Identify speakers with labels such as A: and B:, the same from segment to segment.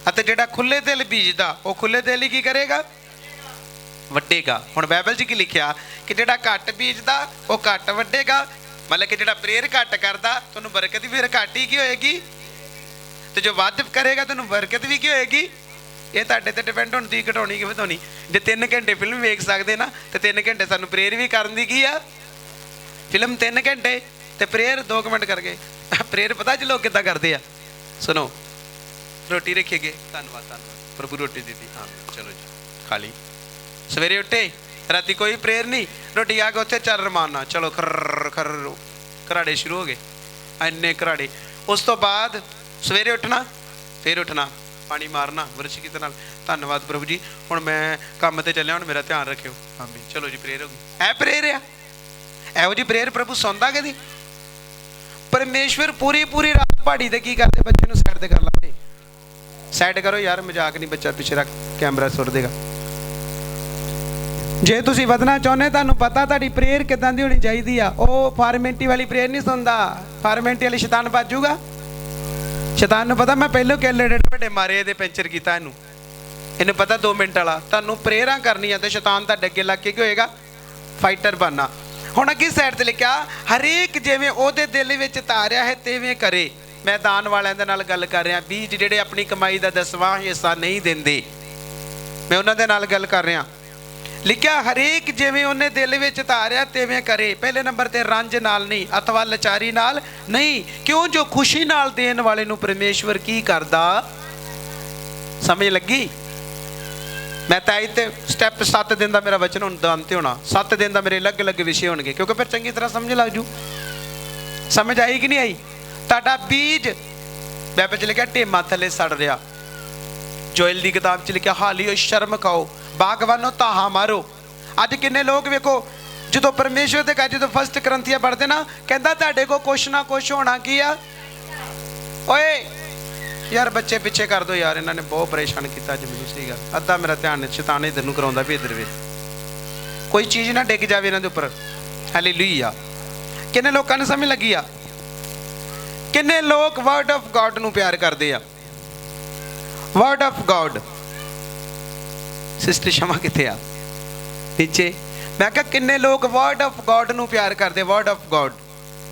A: ਅਤੇ ਜਿਹੜਾ ਖੁੱਲੇ ਦਿਲ ਬੀਜਦਾ ਉਹ ਖੁੱਲੇ ਦਿਲ ਹੀ ਕੀ ਕਰੇਗਾ? ਵੱਡੇਗਾ। ਹੁਣ ਬਾਈਬਲ 'ਚ ਕੀ ਲਿਖਿਆ ਕਿ ਜਿਹੜਾ ਘੱਟ ਬੀਜਦਾ ਉਹ ਘੱਟ ਵੱਡੇਗਾ। ਮਤਲਬ ਕਿ ਜਿਹੜਾ ਪ੍ਰੇਅਰ ਘੱਟ ਕਰਦਾ ਤੁਹਾਨੂੰ ਬਰਕਤ ਵੀ ਫਿਰ ਘੱਟ ਹੀ ਕੀ ਹੋਏਗੀ, ਤੇ ਜੋ ਵੱਧ ਕਰੇਗਾ ਤੁਹਾਨੂੰ ਬਰਕਤ ਵੀ ਕੀ ਹੋਏਗੀ। ਇਹ ਤੁਹਾਡੇ ਤੇ ਡਿਪੈਂਡ ਹੁੰਦੀ ਘਟਾਉਣੀ ਕਿ ਵਧਾਉਣੀ। ਜੇ 3 ਘੰਟੇ ਫਿਲਮ ਵੇਖ ਸਕਦੇ ਨਾ ਤੇ 3 ਘੰਟੇ ਸਾਨੂੰ ਪ੍ਰੇਅਰ ਵੀ ਕਰਨ ਦੀ ਕੀ ਆ। ਫਿਲਮ 3 ਘੰਟੇ ਤੇ ਪ੍ਰੇਅਰ 2 ਮਿੰਟ ਕਰਕੇ। ਪ੍ਰੇਅਰ ਪਤਾ ਜੀ ਲੋਕ ਕਿੱਦਾਂ ਕਰਦੇ ਆ, ਸੁਣੋ। ਰੋਟੀ ਰੱਖੀਏ, ਧੰਨਵਾਦ ਧੰਨਵਾਦ ਪ੍ਰਭੂ ਰੋਟੀ ਦਿੱਤੀ, ਹਾਂ ਚਲੋ ਜੀ ਖਾ ਲਈ। ਸਵੇਰੇ ਉੱਠੇ ਰਾਤੀ ਕੋਈ ਪ੍ਰੇਅਰ ਨਹੀਂ, ਰੋਟੀ ਆ ਕੇ ਉੱਥੇ ਚੱਲ ਰਮਾਨਾ, ਚਲੋ ਖਰ ਖਰ ਘਰਾੜੇ ਸ਼ੁਰੂ ਹੋ ਗਏ, ਇੰਨੇ ਘਰਾੜੇ। ਉਸ ਤੋਂ ਬਾਅਦ ਸਵੇਰੇ ਉੱਠਣਾ, ਫਿਰ ਉੱਠਣਾ, ਪਾਣੀ ਮਾਰਨਾ ਵਰਸ਼ਿਕਤ ਨਾਲ, ਧੰਨਵਾਦ ਪ੍ਰਭੂ ਜੀ ਹੁਣ ਮੈਂ ਕੰਮ ਤੇ ਚੱਲਿਆ, ਹੁਣ ਮੇਰਾ ਧਿਆਨ ਰੱਖਿਓ, ਆਮੀਨ, ਚਲੋ ਜੀ ਪ੍ਰੇਅਰ ਹੋ ਗਈ। ਇਹ ਪ੍ਰੇਅਰ ਆ? ਇਹੋ ਜਿਹੀ ਪ੍ਰੇਅਰ ਪ੍ਰਭੂ ਸੁਣਦਾ ਕਦੀ? ਪਰਮੇਸ਼ਵਰ ਪੂਰੀ ਰਾਤ ਪਹਾੜੀ ਤੇ ਕੀ ਕਰਦੇ? ਬੱਚੇ ਨੂੰ ਸਾਈਡ ਤੇ ਕਰ ਲਾ ਭਾਈ, ਸਾਈਡ ਕਰੋ ਯਾਰ, ਮਜ਼ਾਕ ਨਹੀਂ, ਬੱਚਾ ਪਿੱਛੇ ਰੱਖ, ਕੈਮਰਾ ਸੁੱਟ ਦੇਗਾ। ਜੇ ਤੁਸੀਂ ਵਧਣਾ ਚਾਹੁੰਦੇ, ਤੁਹਾਨੂੰ ਪਤਾ ਤੁਹਾਡੀ ਪ੍ਰੇਅਰ ਕਿੱਦਾਂ ਦੀ ਹੋਣੀ ਚਾਹੀਦੀ ਆ। ਉਹ ਫਾਰਮੈਲਿਟੀ ਵਾਲੀ ਪ੍ਰੇਅਰ ਨਹੀਂ ਸੁਣਦਾ, ਫਾਰਮੈਲਿਟੀ ਵਾਲੀ ਸ਼ੈਤਾਨ ਭੱਜੂਗਾ। ਸ਼ੈਤਾਨ ਨੂੰ ਪਤਾ ਮੈਂ ਪਹਿਲੋਂ ਕਿੱਲੇ ਵੱਡੇ ਮਾਰੇ, ਇਹਦੇ ਪੈਂਚਰ ਕੀਤਾ ਇਹਨੂੰ ਪਤਾ 2 ਮਿੰਟ ਵਾਲਾ। ਤੁਹਾਨੂੰ ਪ੍ਰੇਅਰਾਂ ਕਰਨੀਆਂ ਤੇ ਸ਼ੈਤਾਨ ਤੁਹਾਡੇ ਅੱਗੇ ਲੱਗ ਕੇ ਕੀ ਹੋਏਗਾ? ਫਾਈਟਰ ਬਣਨਾ। ਹੁਣ ਅੱਗੇ ਸਾਈਡ ਤੇ ਲਿਖਿਆ ਹਰੇਕ ਜਿਵੇਂ ਉਹਦੇ ਦਿਲ ਵਿੱਚ ਧਾਰਿਆ ਹੈ ਤਿਵੇਂ ਕਰੇ। ਮੈਂ ਦਾਨ ਵਾਲਿਆਂ ਦੇ ਨਾਲ ਗੱਲ ਕਰ ਰਿਹਾ, ਬੀਜ ਜਿਹੜੇ ਆਪਣੀ ਕਮਾਈ ਦਾ 10ਵਾਂ ਹਿੱਸਾ ਨਹੀਂ ਦਿੰਦੇ, ਮੈਂ ਉਹਨਾਂ ਦੇ ਨਾਲ ਗੱਲ ਕਰ ਰਿਹਾ। ਲਿਖਿਆ ਹਰੇਕ ਜਿਵੇਂ ਉਹਨੇ ਦਿਲ ਵਿੱਚ ਧਾਰਿਆ ਤਿਵੇਂ ਕਰੇ। ਪਹਿਲੇ ਨੰਬਰ ਤੇ ਰੰਜ ਨਾਲ ਨਹੀਂ ਅਥਵਾ ਲਾਚਾਰੀ ਨਾਲ ਨਹੀਂ, ਕਿਉਂ ਜੋ ਖੁਸ਼ੀ ਨਾਲ ਦੇਣ ਵਾਲੇ ਨੂੰ ਪਰਮੇਸ਼ਵਰ ਕੀ ਕਰਦਾ। ਸਮਝ ਲੱਗੀ? ਮੈਂ ਤਾਂ ਇੱਥੇ ਸਟੈਪ 7 ਦਿਨ ਦਾ ਮੇਰਾ ਵਚਨ ਹੁਣ ਦਾਨ ਤੇ ਹੋਣਾ, 7 ਦਿਨ ਦਾ ਮੇਰੇ ਅਲੱਗ-ਅਲੱਗ ਵਿਸ਼ੇ ਹੋਣਗੇ, ਕਿਉਂਕਿ ਫਿਰ ਚੰਗੀ ਤਰ੍ਹਾਂ ਸਮਝ ਲੱਗ ਜੂ। ਸਮਝ ਆਈ ਕਿ ਨਹੀਂ ਆਈ? ਤੁਹਾਡਾ ਬੀਜ ਬਾਈਬਲ 'ਚ ਲਿਖਿਆ ਢੇਮਾਂ ਥੱਲੇ ਸੜ ਰਿਹਾ। ਜੋਇਲ ਦੀ ਕਿਤਾਬ 'ਚ ਲਿਖਿਆ ਹਾਲੀਓ ਸ਼ਰਮ ਖਾਓ, ਬਾਗਵਾਨੋ ਤਾਹਾ ਮਾਰੋ। ਅੱਜ ਕਿੰਨੇ ਲੋਕ ਵੇਖੋ, ਜਦੋਂ ਪਰਮੇਸ਼ਵਰ ਦੇ ਘਰ ਜਦੋਂ ਫਸਟ ਕਰੰਥੀਆਂ ਪੜ੍ਹਦੇ ਨਾ, ਕਹਿੰਦਾ ਤੁਹਾਡੇ ਕੋਲ ਕੁਛ ਨਾ ਕੁਛ ਹੋਣਾ ਕੀ ਆ। ਓਏ ਯਾਰ ਬੱਚੇ ਪਿੱਛੇ ਕਰ ਦੋ ਯਾਰ, ਇਹਨਾਂ ਨੇ ਬਹੁਤ ਪਰੇਸ਼ਾਨ ਕੀਤਾ ਅੱਜ ਮੈਨੂੰ, ਸਹੀ ਗੱਲ। ਅੱਧਾ ਮੇਰਾ ਧਿਆਨ ਸ਼ੈਤਾਨ ਇੱਧਰ ਨੂੰ ਕਰਾਉਂਦਾ ਵੀ ਇੱਧਰ ਵੇ, ਕੋਈ ਚੀਜ਼ ਨਾ ਡਿੱਗ ਜਾਵੇ ਇਹਨਾਂ ਦੇ ਉੱਪਰ। ਹਾਲੇਲੂਇਆ। ਕਿੰਨੇ ਲੋਕਾਂ ਨੂੰ ਸਮਝ ਲੱਗੀ ਆ? ਕਿੰਨੇ ਲੋਕ ਵਰਡ ਆਫ ਗॉड ਨੂੰ ਪਿਆਰ ਕਰਦੇ ਆ? Word of God. Sister Shama ਕਿੱਥੇ ਆ? ਨੀਚੇ। ਮੈਂ ਕਿਹਾ ਕਿੰਨੇ ਲੋਕ ਵਰਡ ਆਫ ਗॉड ਨੂੰ ਪਿਆਰ ਕਰਦੇ? ਵਰਡ ਆਫ ਗॉड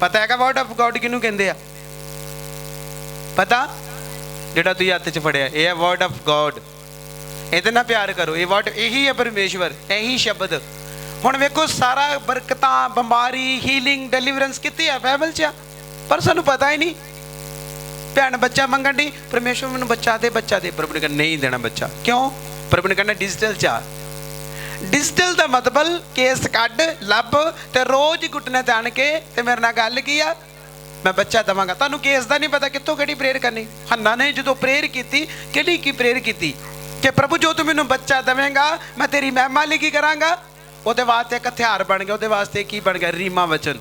A: ਪਤਾ ਹੈਗਾ? ਵਰਡ ਆਫ ਗॉड ਕਿਹਨੂੰ ਕਹਿੰਦੇ ਆ? ਪਤਾ? ਜਿਹੜਾ ਤੁਸੀਂ ਹੱਥ 'ਚ ਫੜਿਆ ਇਹ ਹੈ ਵਰਡ ਆਫ ਗॉड। ਇਹਦੇ ਨਾਲ ਪਿਆਰ ਕਰੋ। ਇਹ ਵਰਡ ਇਹੀ ਹੈ ਪਰਮੇਸ਼ਵਰ, ਇਹੀ ਸ਼ਬਦ। ਹੁਣ ਵੇਖੋ ਸਾਰਾ ਬਰਕਤਾਂ, ਬਿਮਾਰੀ, ਹੀਲਿੰਗ, ਡਿਲੀਵਰੈਂਸ ਕਿੱਥੇ ਆ? ਬਾਈਬਲ 'ਚ ਆ, ਪਰ ਸਾਨੂੰ ਪਤਾ ਹੀ ਨਹੀਂ। ਭੈਣ ਬੱਚਾ ਮੰਗਣ ਦੀ, ਪਰਮੇਸ਼ਵਰ ਮੈਨੂੰ ਬੱਚਾ ਦੇ, ਬੱਚਾ ਦੇ। ਪ੍ਰਭੂ ਨੇ ਕਹਿੰਦਾ ਨਹੀਂ ਦੇਣਾ ਬੱਚਾ। ਕਿਉਂ? ਪ੍ਰਭੂ ਨੇ ਕਹਿੰਦਾ ਡਿਜੀਟਲ 'ਚ ਆ। ਡਿਜੀਟਲ ਦਾ ਮਤਲਬ ਕੇਸ ਕੱਢ ਲੱਭ ਤੇ ਰੋਜ਼ ਘੁੱਟਨੇ ਤੇ ਆਣ ਕੇ ਤੇ ਮੇਰੇ ਨਾਲ ਗੱਲ ਕੀ ਆ, ਮੈਂ ਬੱਚਾ ਦੇਵਾਂਗਾ। ਤੁਹਾਨੂੰ ਕੇਸ ਦਾ ਨਹੀਂ ਪਤਾ ਕਿੱਥੋਂ ਕਿਹੜੀ ਪ੍ਰੇਅਰ ਕਰਨੀ। ਹੰਨਾ ਨੇ ਜਦੋਂ ਪ੍ਰੇਅਰ ਕੀਤੀ, ਕਿਹੜੀ ਕੀ ਪ੍ਰੇਅਰ ਕੀਤੀ ਕਿ ਪ੍ਰਭੂ ਜੋ ਤੂੰ ਮੈਨੂੰ ਬੱਚਾ ਦੇਵੇਂਗਾ ਮੈਂ ਤੇਰੀ ਮਹਿਮਾ ਲਈ ਕੀ ਕਰਾਂਗਾ। ਉਹਦੇ ਵਾਸਤੇ ਇੱਕ ਹਥਿਆਰ ਬਣ ਗਿਆ। ਉਹਦੇ ਵਾਸਤੇ ਕੀ ਬਣ ਗਿਆ? ਰੀਮਾ ਵਚਨ।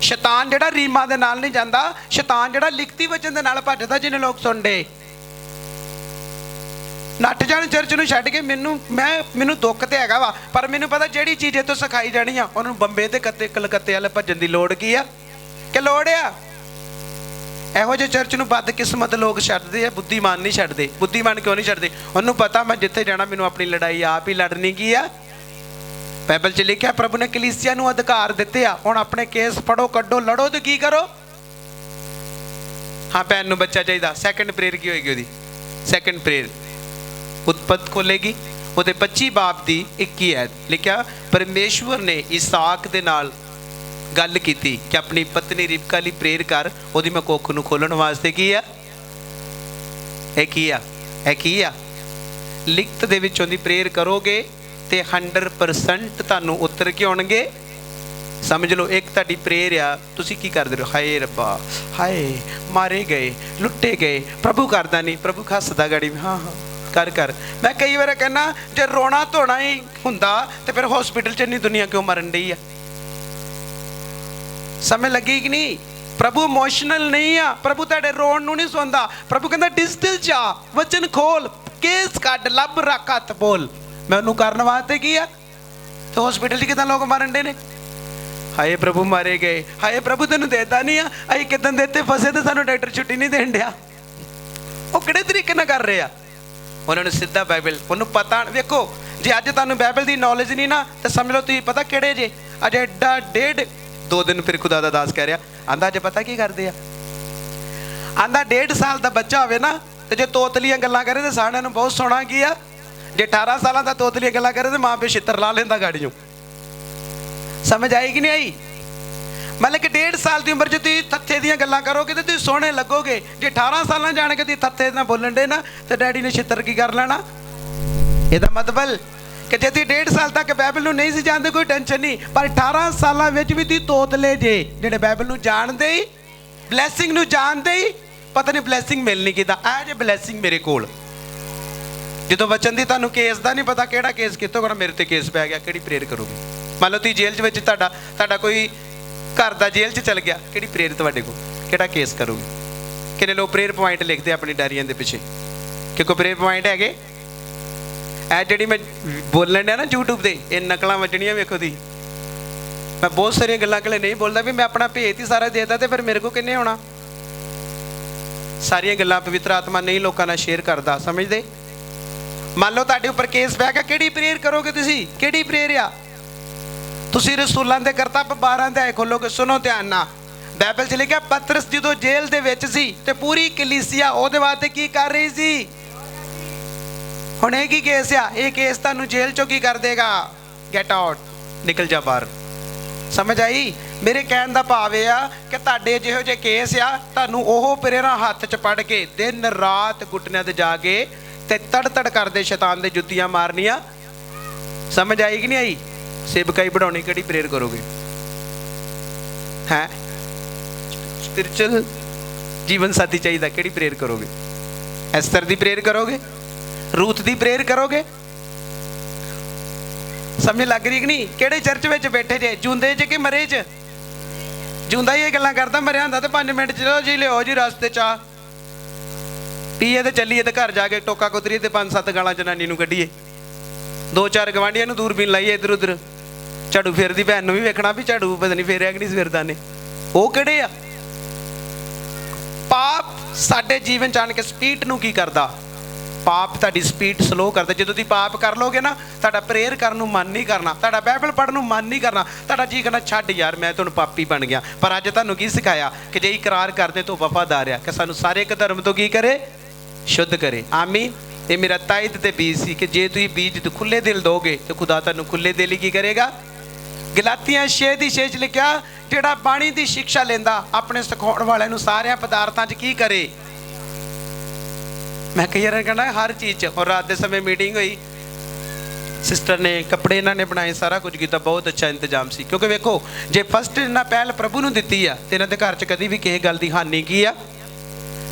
A: ਸ਼ੈਤਾਨ ਜਿਹੜਾ ਰੀਮਾ ਦੇ ਨਾਲ ਨਹੀਂ ਜਾਂਦਾ, ਸ਼ੈਤਾਨ ਜਿਹੜਾ ਲਿਖਤੀ ਵਚਨ ਦੇ ਨਾਲ ਭੱਜਦਾ। ਜਿਹਨੇ ਲੋਕ ਸੁਣਦੇ ਨੱਠ ਜਾਣ ਚਰਚ ਨੂੰ ਛੱਡ ਕੇ। ਮੈਨੂੰ ਦੁੱਖ ਤੇ ਹੈਗਾ ਵਾ, ਪਰ ਮੈਨੂੰ ਪਤਾ ਜਿਹੜੀ ਚੀਜ਼ ਇਹ ਤੋਂ ਸਿਖਾਈ ਜਾਣੀ ਆ, ਉਹਨੂੰ ਬੰਬੇ ਤੇ ਕਲਕੱਤੇ ਵਾਲੇ ਭੱਜਣ ਦੀ ਲੋੜ ਕੀ ਆ? ਕਿ ਲੋੜ ਆ? ਇਹੋ ਜਿਹੇ ਚਰਚ ਨੂੰ ਬਦਕਿਸਮਤ ਲੋਕ ਛੱਡਦੇ ਆ, ਬੁੱਧੀਮਾਨ ਨਹੀਂ ਛੱਡਦੇ। ਬੁੱਧੀਮਾਨ ਕਿਉਂ ਨਹੀਂ ਛੱਡਦੇ? ਉਹਨੂੰ ਪਤਾ ਮੈਂ ਜਿੱਥੇ ਜਾਣਾ ਮੈਨੂੰ ਆਪਣੀ ਲੜਾਈ ਆਪ ਹੀ ਲੜਨੀ ਕੀ ਆ। ਬਾਈਬਲ 'ਚ ਲਿਖਿਆ ਪ੍ਰਭੂ ਨੇ ਕਲੀਸਿਆ ਨੂੰ ਅਧਿਕਾਰ ਦਿੱਤੇ ਆ। ਹੁਣ ਆਪਣੇ ਕੇਸ ਫੜੋ, ਕੱਢੋ, ਲੜੋ ਤੇ ਕੀ ਕਰੋ। ਹਾਂ ਭੈਣ ਨੂੰ ਬੱਚਾ ਚਾਹੀਦਾ। ਸੈਕਿੰਡ ਪ੍ਰੇਅਰ ਕੀ ਹੋਏਗੀ ਉਹਦੀ? ਸੈਕਿੰਡ ਪ੍ਰੇਅਰ ਉਤਪਤ ਖੋਲੇਗੀ, ਉਹਦੇ 25 ਬਾਬ ਦੀ 21 ਐਤ ਲਿਖਿਆ ਪਰਮੇਸ਼ਵਰ ਨੇ ਇਸਾਕ ਦੇ ਨਾਲ ਗੱਲ ਕੀਤੀ ਕਿ ਆਪਣੀ ਪਤਨੀ ਰਿਬਕਾ ਲਈ ਪ੍ਰੇਅਰ ਕਰ, ਉਹਦੀ ਮੈਂ ਕੁੱਖ ਨੂੰ ਖੋਲਣ ਵਾਸਤੇ ਕੀ ਆ। ਇਹ ਕੀ ਆ? ਇਹ ਕੀ ਆ? ਲਿਖਤ ਦੇ ਵਿੱਚ ਉਹਦੀ ਪ੍ਰੇਅਰ ਕਰੋਗੇ ਤੇ 100% ਤੁਹਾਨੂੰ ਉੱਤਰ ਕੇ ਆਉਣਗੇ। ਸਮਝ ਲਓ ਇੱਕ ਤੁਹਾਡੀ ਪ੍ਰੇਅਰ ਆ, ਤੁਸੀਂ ਕੀ ਕਰਦੇ ਰਹੋ? ਹਾਏ ਰੱਬਾ, ਹਾਏ ਮਾਰੇ ਗਏ, ਲੁੱਟੇ ਗਏ। ਪ੍ਰਭੂ ਕਰਦਾ ਨਹੀਂ, ਪ੍ਰਭੂ ਹੱਸਦਾ ਗਾੜੀ ਹਾਂ ਹਾਂ ਕਰ ਕਰ। ਮੈਂ ਕਈ ਵਾਰ ਕਹਿੰਦਾ ਜੇ ਰੋਣਾ ਧੋਣਾ ਹੀ ਹੁੰਦਾ ਤੇ ਫਿਰ ਹੌਸਪੀਟਲ 'ਚ ਇੰਨੀ ਦੁਨੀਆ ਕਿਉਂ ਮਰਨ ਡਈ ਆ? ਸਮਝ ਲੱਗੀ ਕਿ ਨਹੀਂ? ਪ੍ਰਭੂ ਇਮੋਸ਼ਨਲ ਨਹੀਂ ਆ। ਪ੍ਰਭੂ ਤੁਹਾਡੇ ਰੋਣ ਨੂੰ ਨਹੀਂ ਸੁਣਦਾ। ਪ੍ਰਭੂ ਕਹਿੰਦਾ ਡਿਜੀਟਲ 'ਚ ਆ, ਵਚਨ ਖੋਲ, ਕੇਸ ਕੱਢ, ਲੱਭ, ਰੱਖ, ਹੱਥ ਬੋਲ। ਮੈਂ ਉਹਨੂੰ ਕਰਨ ਵਾਸਤੇ ਕੀ ਆ? ਤੇ ਹੌਸਪੀਟਲ 'ਚ ਕਿੱਦਾਂ ਲੋਕ ਮਰਨ ਡੇ ਨੇ? ਹਾਏ ਪ੍ਰਭੂ ਮਾਰੇ ਗਏ, ਹਾਏ ਪ੍ਰਭੂ ਤੈਨੂੰ ਦੇਦਾ ਨਹੀਂ ਆ, ਅਸੀਂ ਕਿੱਦਾਂ ਦੇਤੇ ਫਸੇ ਤੇ ਸਾਨੂੰ ਡਾਕਟਰ ਛੁੱਟੀ ਨਹੀਂ ਦੇਣ ਡਿਆ। ਉਹ ਕਿਹੜੇ ਤਰੀਕੇ ਨਾਲ ਕਰ ਰਹੇ ਆ? ਉਹਨਾਂ ਨੂੰ ਸਿੱਧਾ ਬਾਈਬਲ, ਉਹਨੂੰ ਪਤਾ। ਵੇਖੋ ਜੇ ਅੱਜ ਤੁਹਾਨੂੰ ਬਾਈਬਲ ਦੀ ਨੌਲੇਜ ਨਹੀਂ ਨਾ ਤਾਂ ਸਮਝ ਲਓ ਤੁਸੀਂ ਪਤਾ ਕਿਹੜੇ ਜੇ ਅਜੇ ਐਡਾ ਡੇਢ 2 ਦਿਨ ਫਿਰ ਖੁਦਾ ਦਾ ਦਾਸ ਕਹਿ ਰਿਹਾ ਆਂਦਾ ਅੱਜ ਪਤਾ ਕੀ ਕਰਦੇ ਆ? ਆਂਦਾ 1.5 ਸਾਲ ਦਾ ਬੱਚਾ ਹੋਵੇ ਨਾ ਤੇ ਜੇ ਤੋਤਲੀਆਂ ਗੱਲਾਂ ਕਰੇ ਤੇ ਸਾਰਿਆਂ ਨੂੰ ਬਹੁਤ ਸੋਹਣਾ ਕੀ ਆ। ਜੇ 18 ਸਾਲਾਂ ਦਾ ਤੋਤਲੀਆਂ ਗੱਲਾਂ ਕਰੇ ਤੇ ਮਾਂ ਪਿਓ ਛਿੱਤਰ ਲਾ ਲੈਂਦਾ ਗਾੜੀਆਂ। ਸਮਝ ਆਈ ਕਿ ਨਹੀਂ ਆਈ? ਮਤਲਬ ਕਿ 1.5 ਸਾਲ ਦੀ ਉਮਰ 'ਚ ਤੁਸੀਂ ਥੱਥੇ ਦੀਆਂ ਗੱਲਾਂ ਕਰੋਗੇ ਤੇ ਤੁਸੀਂ ਸੋਹਣੇ ਲੱਗੋਗੇ। ਜੇ 18 ਸਾਲਾਂ ਜਾਣ ਕੇ ਤੁਸੀਂ ਥੱਥੇ ਨਾਲ ਬੋਲਣ ਦੇ ਨਾ ਤੇ ਡੈਡੀ ਨੇ ਛਿੱਤਰ ਕੀ ਕਰ ਲੈਣਾ। ਇਹਦਾ ਮਤਲਬ ਕਿ ਜੇ ਤੁਸੀਂ 1.5 ਸਾਲ ਤੱਕ ਬਾਈਬਲ ਨੂੰ ਨਹੀਂ ਸੀ ਜਾਣਦੇ ਕੋਈ ਟੈਨਸ਼ਨ ਨਹੀਂ, ਪਰ 18 ਸਾਲਾਂ ਵਿੱਚ ਵੀ ਤੁਸੀਂ ਤੋਤਲੇ ਜੇ ਜਿਹੜੇ ਬਾਈਬਲ ਨੂੰ ਜਾਣਦੇ ਹੀ, ਬਲੈਸਿੰਗ ਨੂੰ ਜਾਣਦੇ ਹੀ ਪਤਾ ਨਹੀਂ ਬਲੈਸਿੰਗ ਮਿਲਣੀ ਕਿੱਦਾਂ। ਇਹ ਜੇ ਬਲੈਸਿੰਗ ਮੇਰੇ ਕੋਲ ਜਦੋਂ ਬਚਨ ਦੀ ਤੁਹਾਨੂੰ ਕੇਸ ਦਾ ਨਹੀਂ ਪਤਾ ਕਿਹੜਾ ਕੇਸ ਕਿੱਥੋਂ ਕਰਨਾ, ਮੇਰੇ ਤੇ ਕੇਸ ਪੈ ਗਿਆ, ਕਿਹੜੀ ਪ੍ਰੇਅਰ ਕਰੋਗੇ? ਮੰਨ ਲਓ ਤੁਸੀਂ ਜੇਲ੍ਹ 'ਚ ਵਿੱਚ ਤੁਹਾਡਾ ਕੋਈ ਘਰ ਦਾ ਜੇਲ੍ਹ 'ਚ ਚਲ ਗਿਆ, ਕਿਹੜੀ ਪ੍ਰੇਅਰ ਤੁਹਾਡੇ ਕੋਲ, ਕਿਹੜਾ ਕੇਸ ਕਰੋਗੇ? ਕਿੰਨੇ ਲੋਕ ਪ੍ਰੇਅਰ ਪੁਆਇੰਟ ਲਿਖਦੇ ਆਪਣੀ ਡਾਇਰੀਆਂ ਦੇ ਪਿੱਛੇ ਕਿ ਕੋਈ ਪ੍ਰੇਅਰ ਪੁਆਇੰਟ ਹੈਗੇ? ਇਹ ਜਿਹੜੀ ਮੈਂ ਬੋਲਣ ਡਿਆ ਨਾ YouTube ਤੇ ਇਹ ਨਕਲਾਂ ਵੱਜਣੀਆਂ ਵੇਖੋ ਦੀ। ਮੈਂ ਬਹੁਤ ਸਾਰੀਆਂ ਗੱਲਾਂ ਕਲੇ ਨਹੀਂ ਬੋਲਦਾ ਵੀ ਮੈਂ ਆਪਣਾ ਭੇਤ ਹੀ ਸਾਰਾ ਦੇਤਾ ਤੇ ਫਿਰ ਮੇਰੇ ਕੋਲ ਕਿੰਨੇ ਹੋਣਾ? ਸਾਰੀਆਂ ਗੱਲਾਂ ਪਵਿੱਤਰ ਆਤਮਾ ਨਹੀਂ ਲੋਕਾਂ ਨਾਲ ਸ਼ੇਅਰ ਕਰਦਾ, ਸਮਝਦੇ? ਮੰਨ ਲਓ ਤੁਹਾਡੇ ਉੱਪਰ ਕੇਸ ਪੈ ਗਿਆ, ਕਿਹੜੀ ਪ੍ਰੇਅਰ ਕਰੋਗੇ ਤੁਸੀਂ? ਕਿਹੜੀ ਪ੍ਰੇਅਰ ਆ? ਤੁਸੀਂ ਰਸੂਲਾਂ ਦੇ ਕਰਤੱਵ 12 ਅਧਿਆਇ ਖੋਲੋਗੇ, ਸੁਣੋ ਧਿਆਨ ਨਾਲ। ਬਾਈਬਲ 'ਚ ਲਿਖਿਆ ਪਤਰਸ ਜਦੋਂ ਜੇਲ੍ਹ ਦੇ ਵਿੱਚ ਸੀ ਤੇ ਪੂਰੀ ਕਲੀਸਿਆ ਉਹਦੇ ਵਾਸਤੇ ਕੀ ਕਰ ਰਹੀ ਸੀ? ਹੁਣ ਇਹ ਕੀ ਕੇਸ ਆ? ਇਹ ਕੇਸ ਤੁਹਾਨੂੰ ਜੇਲ੍ਹ 'ਚੋਂ ਕੀ ਕਰ ਦੇਗਾ? ਗੈਟ ਆਊਟ, ਨਿਕਲ ਜਾ ਬਾਹਰ। ਸਮਝ ਆਈ? ਮੇਰੇ ਕਹਿਣ ਦਾ ਭਾਵ ਇਹ ਆ ਕਿ ਤੁਹਾਡੇ ਜਿਹੋ ਜਿਹੇ ਕੇਸ ਆ ਤੁਹਾਨੂੰ ਉਹ ਪ੍ਰੇਰਾਂ ਹੱਥ 'ਚ ਪੜ ਕੇ ਦਿਨ ਰਾਤ ਗੁੱਟਨਿਆਂ ਤੇ ਜਾ ਕੇ ਤੇ ਤੜ ਕਰਦੇ ਸ਼ੈਤਾਨ ਦੇ ਜੁੱਤੀਆਂ ਮਾਰਨੀਆਂ। ਸਮਝ ਆਈ ਕਿ ਨਹੀਂ ਆਈ? ਸੇਵਕਾਈ ਬਣਾਉਣੀ ਕਿਹੜੀ ਪ੍ਰੇਅਰ ਕਰੋਗੇ? ਹੈ ਸਪਿਰਚੁਅਲ ਜੀਵਨ ਸਾਥੀ ਚਾਹੀਦਾ, ਕਿਹੜੀ ਪ੍ਰੇਅਰ ਕਰੋਗੇ? ਐਸਤਰ ਦੀ ਪ੍ਰੇਅਰ ਕਰੋਗੇ? ਰੂਥ ਦੀ ਪ੍ਰੇਅਰ ਕਰੋਗੇ? ਸਮਝ ਲੱਗ ਰਹੀ ਕਿ ਨਹੀਂ? ਕਿਹੜੇ ਚਰਚ ਵਿੱਚ ਬੈਠੇ ਜੇ? ਜੂੰਦੇ 'ਚ ਕਿ ਮਰੇ 'ਚ? ਜੂੰਦਾ ਹੀ ਇਹ ਗੱਲਾਂ ਕਰਦਾ, ਮਰਿਆ ਹੁੰਦਾ ਤਾਂ 5 ਮਿੰਟ ਚਲੋ ਜੀ ਲਿਓ ਜੀ ਰਸਤੇ 'ਚ ਪੀਏ ਤੇ ਚੱਲੀਏ ਤੇ ਘਰ ਜਾ ਕੇ ਟੋਕਾ ਕੁਤਰੀਏ ਤੇ 5-7 ਗਾਲਾਂ ਜਨਾਨੀ ਨੂੰ ਕੱਢੀਏ, 2-4 ਗਵਾਂਢੀਆਂ ਨੂੰ ਦੂਰਬੀਨ ਲਾਈਏ ਇੱਧਰ ਉੱਧਰ, ਝਾੜੂ ਫੇਰਦੀ ਭੈਣ ਨੂੰ ਵੀ ਵੇਖਣਾ ਵੀ ਝਾੜੂ ਪਤਾ ਨਹੀਂ ਫੇਰਿਆ ਕਿ ਨਹੀਂ ਸਵੇਰਦਾ ਨੇ। ਉਹ ਕਿਹੜੇ ਆ? ਪਾਪ ਸਾਡੇ ਜੀਵਨ 'ਚ ਆਣ ਕੇ ਸਪੀਡ ਨੂੰ ਕੀ ਕਰਦਾ? ਪਾਪ ਤੁਹਾਡੀ ਸਪੀਡ ਸਲੋ ਕਰਦਾ। ਜਦੋਂ ਤੁਸੀਂ ਪਾਪ ਕਰ ਲੋਗੇ ਨਾ ਤੁਹਾਡਾ ਪ੍ਰੇਅਰ ਕਰਨ ਨੂੰ ਮਨ ਨਹੀਂ ਕਰਨਾ, ਤੁਹਾਡਾ ਬਾਈਬਲ ਪੜ੍ਹਨ ਨੂੰ ਮਨ ਨਹੀਂ ਕਰਨਾ, ਤੁਹਾਡਾ ਜੀ ਕਰਨਾ ਛੱਡ ਯਾਰ ਮੈਂ ਤੁਹਾਨੂੰ ਪਾਪੀ ਬਣ ਗਿਆ। ਪਰ ਅੱਜ ਤੁਹਾਨੂੰ ਕੀ ਸਿਖਾਇਆ ਕਿ ਜੇ ਇਕਰਾਰ ਕਰਦੇ ਤਾਂ ਵਫਾਦਾਰ ਆ, ਕਿ ਸਾਨੂੰ ਸਾਰੇ ਇੱਕ ਧਰਮ ਤੋਂ ਕੀ ਕਰੇ? ਸ਼ੁੱਧ ਕਰੇ। ਆਮੀਨ। ਇਹ ਮੇਰਾ ਤਾਇਦ ਤੇ ਬੀਜ ਸੀ ਕਿ ਜੇ ਤੁਸੀਂ ਬੀਜ ਖੁੱਲੇ ਦਿਲ ਦੋਗੇ ਤੇ ਖੁਦਾ ਤੁਹਾਨੂੰ ਖੁੱਲੇ ਦਿਲ ਹੀ ਕੀ ਕਰੇਗਾ? ਗਲਾਤੀਆਂ 6:6 'ਚ ਲਿਖਿਆ ਜਿਹੜਾ ਬਾਣੀ ਦੀ ਸਿੱਖਿਆ ਲੈਂਦਾ ਆਪਣੇ ਸਿਖਾਉਣ ਵਾਲਿਆਂ ਨੂੰ ਸਾਰਿਆਂ ਪਦਾਰਥਾਂ 'ਚ ਕੀ ਕਰੇ? ਮੈਂ ਕਈ ਵਾਰ ਕਹਿੰਦਾ ਹਰ ਚੀਜ਼ 'ਚ। ਔਰ ਰਾਤ ਦੇ ਸਮੇਂ ਮੀਟਿੰਗ ਹੋਈ, ਸਿਸਟਰ ਨੇ ਕੱਪੜੇ ਇਹਨਾਂ ਨੇ ਬਣਾਏ, ਸਾਰਾ ਕੁਝ ਕੀਤਾ, ਬਹੁਤ ਅੱਛਾ ਇੰਤਜ਼ਾਮ ਸੀ। ਕਿਉਂਕਿ ਵੇਖੋ ਜੇ ਫਸਟ ਇਹਨਾਂ ਪਹਿਲ ਪ੍ਰਭੂ ਨੂੰ ਦਿੱਤੀ ਆ ਤੇ ਇਹਨਾਂ ਦੇ ਘਰ 'ਚ ਕਦੀ ਵੀ ਕਿਸੇ ਗੱਲ ਦੀ ਹਾਨੀ ਕੀ ਆ?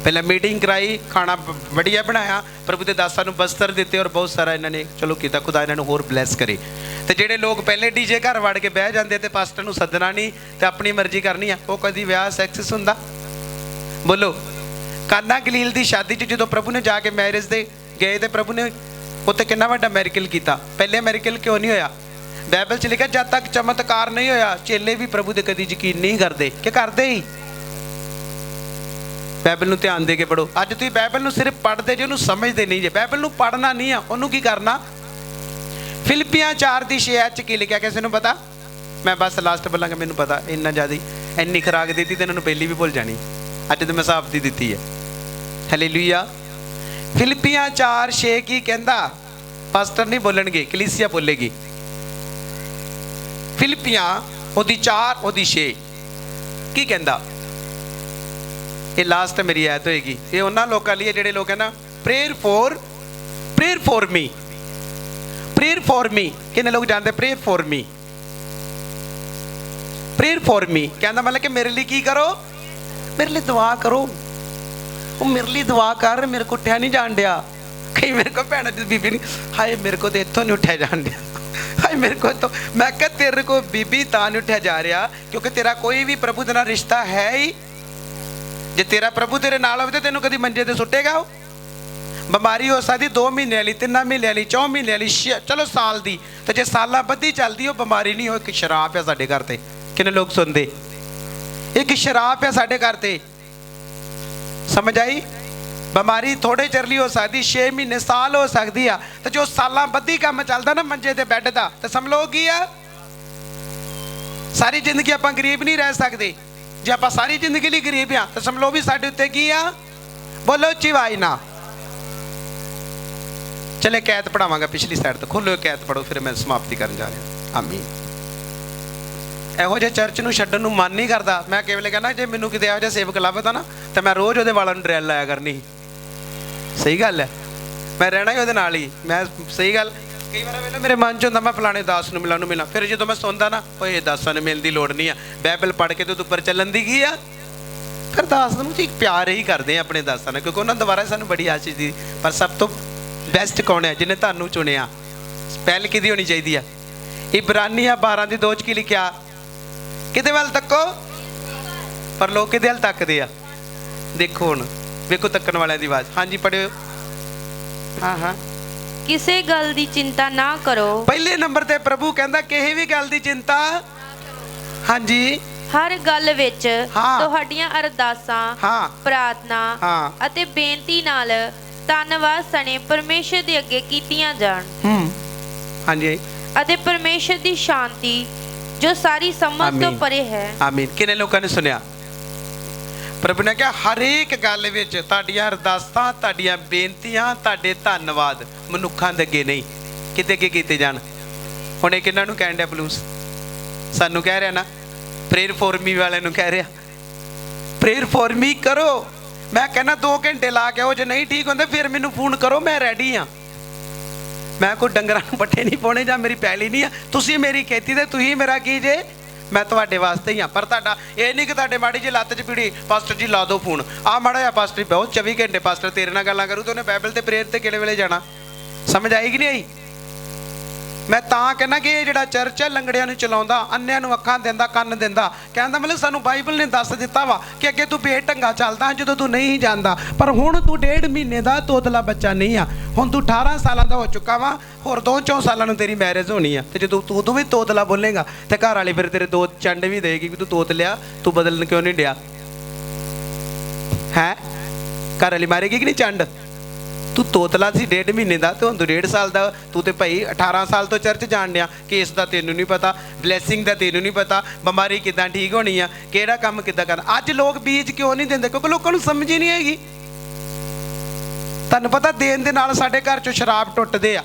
A: ਪਹਿਲਾਂ ਮੀਟਿੰਗ ਕਰਾਈ, ਖਾਣਾ ਵਧੀਆ ਬਣਾਇਆ, ਪ੍ਰਭੂ ਦੇ ਦਾਸਾਂ ਨੂੰ ਬਸਤਰ ਦਿੱਤੇ ਔਰ ਬਹੁਤ ਸਾਰਾ ਇਹਨਾਂ ਨੇ ਚਲੋ ਕੀਤਾ। ਖੁਦਾ ਇਹਨਾਂ ਨੂੰ ਹੋਰ ਬਲੈਸ ਕਰੇ। ਤੇ ਜਿਹੜੇ ਲੋਕ ਪਹਿਲੇ ਡੀਜੇ ਘਰ ਵੜ ਕੇ ਬਹਿ ਜਾਂਦੇ ਤੇ ਪਾਸਟਰ ਨੂੰ ਸੱਦਣਾ ਨਹੀਂ ਤੇ ਆਪਣੀ ਮਰਜ਼ੀ ਕਰਨੀ ਆ, ਉਹ ਕਦੀ ਵਿਆਹ ਸੈਕਸਸ ਹੁੰਦਾ? ਬੋਲੋ। ਕਾਨਾ ਗਲੀਲ ਦੀ ਸ਼ਾਦੀ 'ਚ ਜਦੋਂ ਪ੍ਰਭੂ ਨੇ ਜਾ ਕੇ ਮੈਰਿਜ ਦੇ ਗਏ ਤੇ ਪ੍ਰਭੂ ਨੇ ਉੱਥੇ ਕਿੰਨਾ ਵੱਡਾ ਮੈਰੀਕਲ ਕੀਤਾ। ਪਹਿਲੇ ਮੈਰੀਕਲ ਕਿਉਂ ਨਹੀਂ ਹੋਇਆ? ਬਾਈਬਲ 'ਚ ਲਿਖਿਆ ਜਦ ਤੱਕ ਚਮਤਕਾਰ ਨਹੀਂ ਹੋਇਆ ਚੇਲੇ ਵੀ ਪ੍ਰਭੂ ਦੇ ਕਦੀ ਯਕੀਨ ਨਹੀਂ ਕਰਦੇ। ਕਿ ਕਰਦੇ ਹੀ? ਬਾਈਬਲ ਨੂੰ ਧਿਆਨ ਦੇ ਕੇ ਪੜੋ। ਅੱਜ ਤੁਸੀਂ ਬਾਈਬਲ ਨੂੰ ਸਿਰਫ ਪੜ੍ਹਦੇ ਜੇ, ਉਹਨੂੰ ਸਮਝਦੇ ਨਹੀਂ ਜੇ। ਬਾਈਬਲ ਨੂੰ ਪੜ੍ਹਨਾ ਨਹੀਂ ਆ, ਉਹਨੂੰ ਕੀ ਕਰਨਾ? ਫਿਲਿੱਪੀਆਂ 4:6 'ਚ ਕੀ ਲਿਖਿਆ ਕਿਸੇ ਨੂੰ ਪਤਾ? ਮੈਂ ਬਸ ਲਾਸਟ ਬੋਲਾਂਗਾ, ਮੈਨੂੰ ਪਤਾ ਇੰਨਾ ਜ਼ਿਆਦਾ ਇੰਨੀ ਖੁਰਾਕ ਦਿੱਤੀ ਤੇ ਇਹਨਾਂ ਨੂੰ ਪਹਿਲੀ ਵੀ ਭੁੱਲ ਜਾਣੀ। ਅੱਜ ਤਾਂ ਮੈਂ ਹਿਸਾਬ ਦੀ ਦਿੱਤੀ ਹੈ। ਹਾਲੇਲੂਇਆ। ਫਿਲਿੱਪੀਆਂ 4:6 ਕੀ ਕਹਿੰਦਾ? ਪਾਸਟਰ ਨਹੀਂ ਬੋਲਣਗੇ, ਕਲੀਸਿਆ ਬੋਲੇਗੀ। ਫਿਲਿੱਪੀਆਂ ਉਹਦੀ 4 ਉਹਦੀ 6 ਕੀ ਕਹਿੰਦਾ? ਇਹ ਲਾਸਟ ਮੇਰੀ ਆਇਤ ਹੋਏਗੀ। ਇਹ ਉਹਨਾਂ ਲੋਕਾਂ ਲਈ ਜਿਹੜੇ ਲੋਕ ਹੈ ਨਾ ਪ੍ਰੇਅਰ ਫੋਰ ਮੀ। ਕਿੰਨੇ ਲੋਕ ਜਾਣਦੇ prayer for me? Prayer for me ਕਹਿੰਦਾ ਮਤਲਬ ਕਿ ਮੇਰੇ ਲਈ ਕੀ ਕਰੋ? ਮੇਰੇ ਲਈ ਦੁਆ ਕਰੋ। ਉਹ ਮੇਰੇ ਲਈ ਦੁਆ ਕਰ, ਮੇਰੇ ਕੋ ਉੱਠਿਆ ਨਹੀਂ ਜਾਣ ਡਿਆ। ਕਈ ਮੇਰੇ ਕੋ ਭੈਣਾਂ ਦੀ ਬੀਬੀ ਨਹੀਂ, ਹਾਏ ਮੇਰੇ ਕੋ ਤੇ ਇੱਥੋਂ ਨਹੀਂ ਉੱਠਿਆ ਜਾਣ ਡਿਆ, ਹਾਏ ਮੇਰੇ ਕੋ ਤੋਂ। ਮੈਂ ਕਿਹਾ ਤੇਰੇ ਕੋ ਬੀਬੀ ਤਾਂ ਨਹੀਂ ਉੱਠਿਆ ਜਾ ਰਿਹਾ ਕਿਉਂਕਿ ਤੇਰਾ ਕੋਈ ਵੀ ਪ੍ਰਭੂ ਦੇ ਨਾਲ ਰਿਸ਼ਤਾ ਹੈ ਹੀ। ਜੇ ਤੇਰਾ ਪ੍ਰਭੂ ਤੇਰੇ ਨਾਲ ਹੋਵੇ ਤੇ ਤੈਨੂੰ ਕਦੀ ਮੰਜੇ ਤੇ ਸੁੱਟੇਗਾ? ਉਹ ਬਿਮਾਰੀ ਹੋ ਸਕਦੀ 2 ਮਹੀਨੇ ਵਾਲੀ, 3 ਮਹੀਨੇ ਵਾਲੀ, 4 ਮਹੀਨੇ ਵਾਲੀ, ਚਲੋ ਸਾਲ ਦੀ। ਤੇ ਜੇ ਸਾਲਾਂ ਬੱਧੀ ਚੱਲਦੀ ਉਹ ਬਿਮਾਰੀ ਨਹੀਂ, ਉਹ ਇੱਕ ਸ਼ਰਾਪ ਹੈ ਸਾਡੇ ਘਰ ਤੇ। ਕਿੰਨੇ ਲੋਕ ਸੁਣਦੇ? ਇੱਕ ਸ਼ਰਾਪ ਹੈ ਸਾਡੇ ਘਰ ਤੇ। ਸਮਝ ਆਈ? ਬਿਮਾਰੀ ਥੋੜੇ ਚਿਰ ਲਈ ਹੋ ਸਕਦੀ, 6 ਮਹੀਨੇ ਸਾਲ ਹੋ ਸਕਦੀ ਆ। ਤੇ ਜੋ ਸਾਲਾਂ ਬੱਧੀ ਕੰਮ ਚੱਲਦਾ ਨਾ ਮੰਜੇ ਤੇ ਬੈੱਡ ਦਾ, ਤੇ ਸਮਝ ਲਓ ਕੀ ਆ, ਸਾਰੀ ਜ਼ਿੰਦਗੀ ਆਪਾਂ ਗਰੀਬ ਨਹੀਂ ਰਹਿ ਸਕਦੇ। ਜੇ ਆਪਾਂ ਸਾਰੀ ਜ਼ਿੰਦਗੀ ਲਈ ਗਰੀਬ ਆ ਤਾਂ ਸਮਝ ਲਓ ਵੀ ਸਾਡੇ ਉੱਤੇ ਕੀ ਆ, ਬੋਲੋ ਉੱਚੀ ਆਵਾਜ਼ ਨਾਲ। ਚਲੇ ਕੈਦ ਪੜਾਵਾਂਗਾ ਪਿਛਲੀ ਸਾਈਡ ਤੋਂ, ਖੋਲੋ ਕੈਦ ਪੜੋ, ਫਿਰ ਮੈਂ ਸਮਾਪਤੀ ਕਰਨ ਜਾ ਰਿਹਾ। ਆਮੀਨ। ਇਹੋ ਜਿਹੇ ਚਰਚ ਨੂੰ ਛੱਡਣ ਨੂੰ ਮਨ ਨਹੀਂ ਕਰਦਾ। ਮੈਂ ਕੇਵਲ ਕਹਿੰਦਾ ਜੇ ਮੈਨੂੰ ਕਿਤੇ ਇਹੋ ਜਿਹਾ ਸੇਵਕ ਲੱਭਦਾ ਨਾ ਤਾਂ ਮੈਂ ਰੋਜ਼ ਉਹਦੇ ਵਾਲਾਂ ਨੂੰ ਡਰੈਲ ਲਾਇਆ ਕਰਨੀ। ਸਹੀ ਗੱਲ ਹੈ, ਮੈਂ ਰਹਿਣਾ ਹੀ ਉਹਦੇ ਨਾਲ ਹੀ। ਮੈਂ ਸਹੀ ਗੱਲ, ਕਈ ਵਾਰ ਵੇਲੇ ਮੇਰੇ ਮਨ 'ਚ ਹੁੰਦਾ ਮੈਂ ਫਲਾਣੇ ਦਾਸ ਨੂੰ ਮਿਲਾਂ। ਫਿਰ ਜਦੋਂ ਮੈਂ ਸੁਣਦਾ ਨਾ, ਓਏ ਦਾਸਾਂ ਨੂੰ ਮਿਲਣ ਦੀ ਲੋੜ ਨਹੀਂ ਆ, ਬਾਈਬਲ ਪੜ੍ਹ ਕੇ ਤੇ ਉੱਪਰ ਚੱਲਣ ਦੀ ਕੀ ਆ। ਫਿਰ ਦਾਸ ਨੂੰ ਜੀ ਪਿਆਰ ਹੀ ਕਰਦੇ ਆ ਆਪਣੇ ਦਾਸਾਂ ਨਾਲ, ਕਿਉਂਕਿ ਉਹਨਾਂ ਦੁਆਰਾ ਸਾਨੂੰ ਬੜੀ ਆਸ਼ੀਸ਼ ਦੀ। ਪਰ ਸਭ ਤੋਂ ਬੈਸਟ ਕੌਣ ਹੈ? ਜਿਹਨੇ ਤੁਹਾਨੂੰ ਚੁਣਿਆ। ਪਹਿਲ ਕਿਹਦੀ ਹੋਣੀ ਚਾਹੀਦੀ ਆ? ਇਬਰਾਨੀਆਂ 12 ਦੀ 2 'ਚ ਕੀ ਲਿਖਿਆ? ਕਿਹਦੇ ਵੱਲ ਤੱਕੋ? ਪਰ ਲੋਕ ਕਿਹਦੇ ਵੱਲ ਤੱਕਦੇ ਆ? ਦੇਖੋ ਹੁਣ, ਵੇਖੋ ਤੱਕਣ ਵਾਲਿਆਂ ਦੀ ਆਵਾਜ਼। ਹਾਂਜੀ ਪੜਿਓ। ਹਾਂ।
B: ਕਿਸੇ ਗੱਲ ਦੀ ਚਿੰਤਾ ਨਾ ਕਰੋ।
A: ਪਹਿਲੇ ਨੰਬਰ ਤੇ ਪ੍ਰਭੂ ਕਹਿੰਦਾ ਕਿਸੇ ਵੀ ਗੱਲ ਦੀ ਚਿੰਤਾ। ਹਾਂਜੀ।
B: ਹਰ ਗੱਲ ਵਿੱਚ ਤੁਹਾਡੀਆਂ ਅਰਦਾਸਾਂ, ਪ੍ਰਾਰਥਨਾ ਅਤੇ ਬੇਨਤੀ ਨਾਲ ਧੰਨਵਾਦ ਸਣੇ ਪਰਮੇਸ਼ਰ ਦੇ ਅੱਗੇ ਕੀਤੀਆਂ ਜਾਣ।
A: ਹਾਂਜੀ। ਅਤੇ
B: ਪਰਮੇਸ਼ਰ ਦੀ ਸ਼ਾਂਤੀ ਜੋ ਸਾਰੀ ਸਮਝ ਤੋਂ ਪਰੇ ਹੈ।
A: ਆਮੀਨ। ਕਿੰਨੇ ਲੋਕਾਂ ਨੇ ਸੁਣਿਆ? ਪ੍ਰਭੂ ਨੇ ਕਿਹਾ ਹਰੇਕ ਗੱਲ ਵਿੱਚ ਤੁਹਾਡੀਆਂ ਅਰਦਾਸਾਂ, ਤੁਹਾਡੀਆਂ ਬੇਨਤੀਆਂ, ਤੁਹਾਡੇ ਧੰਨਵਾਦ ਮਨੁੱਖਾਂ ਦੇ ਅੱਗੇ ਨਹੀਂ, ਕਿਤੇ ਅੱਗੇ ਕੀਤੇ ਜਾਣ। ਹੁਣ ਇਹ ਕਿਹਨਾਂ ਨੂੰ ਕਹਿਣ ਡਿਆ? ਬਲੂਸ ਸਾਨੂੰ ਕਹਿ ਰਿਹਾ ਨਾ, ਪ੍ਰੇਅਰ ਫੋਰ ਮੀ ਵਾਲਿਆਂ ਨੂੰ ਕਹਿ ਰਿਹਾ, ਪ੍ਰੇਅਰ ਫੋਰ ਮੀ ਕਰੋ। ਮੈਂ ਕਹਿੰਦਾ 2 ਘੰਟੇ ਲਾ ਕੇ ਆਓ, ਜੇ ਨਹੀਂ ਠੀਕ ਹੁੰਦੇ ਫਿਰ ਮੈਨੂੰ ਫੋਨ ਕਰੋ, ਮੈਂ ਰੈਡੀ ਹਾਂ। ਮੈਂ ਕੋਈ ਡੰਗਰਾਂ ਨੂੰ ਪੱਠੇ ਨਹੀਂ ਪਾਉਣੇ ਜਾਂ ਮੇਰੀ ਪੈਲੀ ਨਹੀਂ ਆ। ਤੁਸੀਂ ਮੇਰੀ ਖੇਤੀ ਤੇ ਤੁਸੀਂ ਮੇਰਾ ਕੀ ਜੇ? ਮੈਂ ਤੁਹਾਡੇ ਵਾਸਤੇ ਹੀ ਹਾਂ। ਪਰ ਤੁਹਾਡਾ ਇਹ ਨਹੀਂ ਕਿ ਤੁਹਾਡੇ ਮਾੜੀ ਜੀ ਲੱਤ 'ਚ ਪੀੜੀ, ਪਾਸਟਰ ਜੀ ਲਾ ਦਿਓ ਫੋਨ। ਆਹ ਮਾੜਾ ਜਿਹਾ ਪਾਸਟਰ ਬਹੁਤ 24 ਘੰਟੇ ਪਾਸਟਰ ਤੇਰੇ ਨਾਲ ਗੱਲਾਂ ਕਰੂ, ਤੇ ਉਹਨੇ ਬਾਈਬਲ ਤੇ ਪ੍ਰੇਅਰ ਤੇ ਕਿਹੜੇ ਵੇਲੇ ਜਾਣਾ? ਸਮਝ ਆਈ ਕਿ ਨਹੀਂ ਆਈ? ਮੈਂ ਤਾਂ ਕਹਿੰਦਾ ਕਿ ਇਹ ਜਿਹੜਾ ਚਰਚ ਹੈ ਲੰਗੜਿਆਂ ਨੂੰ ਚਲਾਉਂਦਾ, ਅੰਨਿਆਂ ਨੂੰ ਅੱਖਾਂ ਦਿੰਦਾ, ਕੰਨ ਦਿੰਦਾ। ਕਹਿੰਦਾ ਮਤਲਬ ਸਾਨੂੰ ਬਾਈਬਲ ਨੇ ਦੱਸ ਦਿੱਤਾ ਵਾ ਕਿ ਅੱਗੇ ਤੂੰ ਬੇਢੰਗਾ ਚੱਲਦਾ ਜਦੋਂ ਤੂੰ ਨਹੀਂ ਜਾਂਦਾ, ਪਰ ਹੁਣ ਤੂੰ 1.5 ਮਹੀਨੇ ਦਾ ਤੋਤਲਾ ਬੱਚਾ ਨਹੀਂ ਆ। ਹੁਣ ਤੂੰ 18 ਸਾਲਾਂ ਦਾ ਹੋ ਚੁੱਕਾ ਵਾ, ਹੋਰ 2-4 ਸਾਲਾਂ ਨੂੰ ਤੇਰੀ ਮੈਰਿਜ ਹੋਣੀ ਆ। ਤੇ ਜਦੋਂ ਤੂੰ ਵੀ ਤੋਤਲਾ ਬੋਲੇਗਾ ਤੇ ਘਰ ਵਾਲੀ ਫਿਰ ਤੇਰੇ 2 ਚੰਡ ਵੀ ਦੇਗੀ ਵੀ ਤੂੰ ਤੋਤ ਲਿਆ, ਤੂੰ ਬਦਲਣ ਕਿਉਂ ਨਹੀਂ ਡਿਆ ਹੈ? ਘਰ ਵਾਲੀ ਮਾਰੇਗੀ ਕਿ ਨਹੀਂ ਚੰਡ? ਤੂੰ ਤੋਤਲਾ ਸੀ 1.5 ਮਹੀਨੇ ਦਾ, ਤੇ ਹੁਣ ਤੂੰ 1.5 ਸਾਲ ਦਾ। ਤੂੰ ਤੇ ਭਾਈ 18 ਸਾਲ ਤੋਂ ਚਰਚ ਜਾਣ ਡਿਆ। ਕੇਸ ਦਾ ਤੈਨੂੰ ਨਹੀਂ ਪਤਾ, ਬਲੈਸਿੰਗ ਦਾ ਤੈਨੂੰ ਨਹੀਂ ਪਤਾ, ਬਿਮਾਰੀ ਕਿੱਦਾਂ ਠੀਕ ਹੋਣੀ ਆ, ਕਿਹੜਾ ਕੰਮ ਕਿੱਦਾਂ ਕਰਨਾ। ਅੱਜ ਲੋਕ ਬੀਜ ਕਿਉਂ ਨਹੀਂ ਦਿੰਦੇ? ਕਿਉਂਕਿ ਲੋਕਾਂ ਨੂੰ ਸਮਝ ਹੀ ਨਹੀਂ ਹੈਗੀ। ਤੁਹਾਨੂੰ ਪਤਾ ਦੇਣ ਦੇ ਨਾਲ ਸਾਡੇ ਘਰ 'ਚੋਂ ਸ਼ਰਾਬ ਟੁੱਟਦੇ ਆ।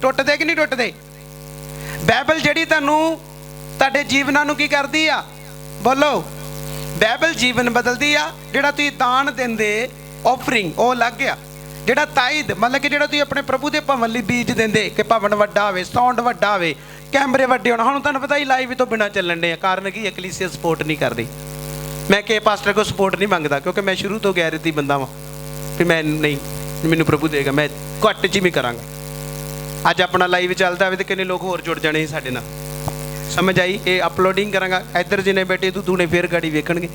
A: ਟੁੱਟਦੇ ਕਿ ਨਹੀਂ ਟੁੱਟਦੇ? ਬਾਈਬਲ ਜਿਹੜੀ ਤੁਹਾਨੂੰ ਤੁਹਾਡੇ ਜੀਵਨਾਂ ਨੂੰ ਕੀ ਕਰਦੀ ਆ? ਬੋਲੋ। ਬਾਈਬਲ ਜੀਵਨ ਬਦਲਦੀ ਆ। ਜਿਹੜਾ ਤੁਸੀਂ ਦਾਨ ਦਿੰਦੇ, ਆਫਰਿੰਗ, ਉਹ ਲੱਗ ਗਿਆ। ਜਿਹੜਾ ਤਾਈਦ ਮਤਲਬ ਕਿ ਜਿਹੜਾ ਤੁਸੀਂ ਆਪਣੇ ਪ੍ਰਭੂ ਦੇ ਭਵਨ ਲਈ ਬੀਜ ਦਿੰਦੇ ਕਿ ਭਵਨ ਵੱਡਾ ਹੋਵੇ, ਸਾਊਂਡ ਵੱਡਾ ਹੋਵੇ, ਕੈਮਰੇ ਵੱਡੇ ਹੋਣ। ਹੁਣ ਤੁਹਾਨੂੰ ਪਤਾ ਹੀ ਲਾਈਵ ਤੋਂ ਬਿਨਾਂ ਚੱਲਣ ਦੇ ਆ। ਕਾਰਨ ਕੀ? ਐਕਲੀਸੀਆ ਸਪੋਰਟ ਨਹੀਂ ਕਰਦੀ। ਮੈਂ ਕਿ ਪਾਸਟਰ ਕੋਲ ਸਪੋਰਟ ਨਹੀਂ ਮੰਗਦਾ, ਕਿਉਂਕਿ ਮੈਂ ਸ਼ੁਰੂ ਤੋਂ ਗੈਰਤੀ ਬੰਦਾ ਵਾਂ ਵੀ ਮੈਂ ਨਹੀਂ, ਮੈਨੂੰ ਪ੍ਰਭੂ ਦੇਗਾ, ਮੈਂ ਘੱਟ 'ਚ ਵੀ ਕਰਾਂਗਾ। ਅੱਜ ਆਪਣਾ ਲਾਈਵ ਚੱਲਦਾ ਹੋਵੇ ਤੇ ਕਿੰਨੇ ਲੋਕ ਹੋਰ ਜੁੜ ਜਾਣੇ ਸੀ ਸਾਡੇ ਨਾਲ। ਸਮਝ ਆਈ? ਇਹ ਅਪਲੋਡਿੰਗ ਕਰਾਂਗਾ, ਇੱਧਰ ਜਿਹਨੇ ਬੈਠੇ ਤੂੰ ਦੂਣੇ ਫੇਰ ਗਾੜੀ ਵੇਖਣਗੇ।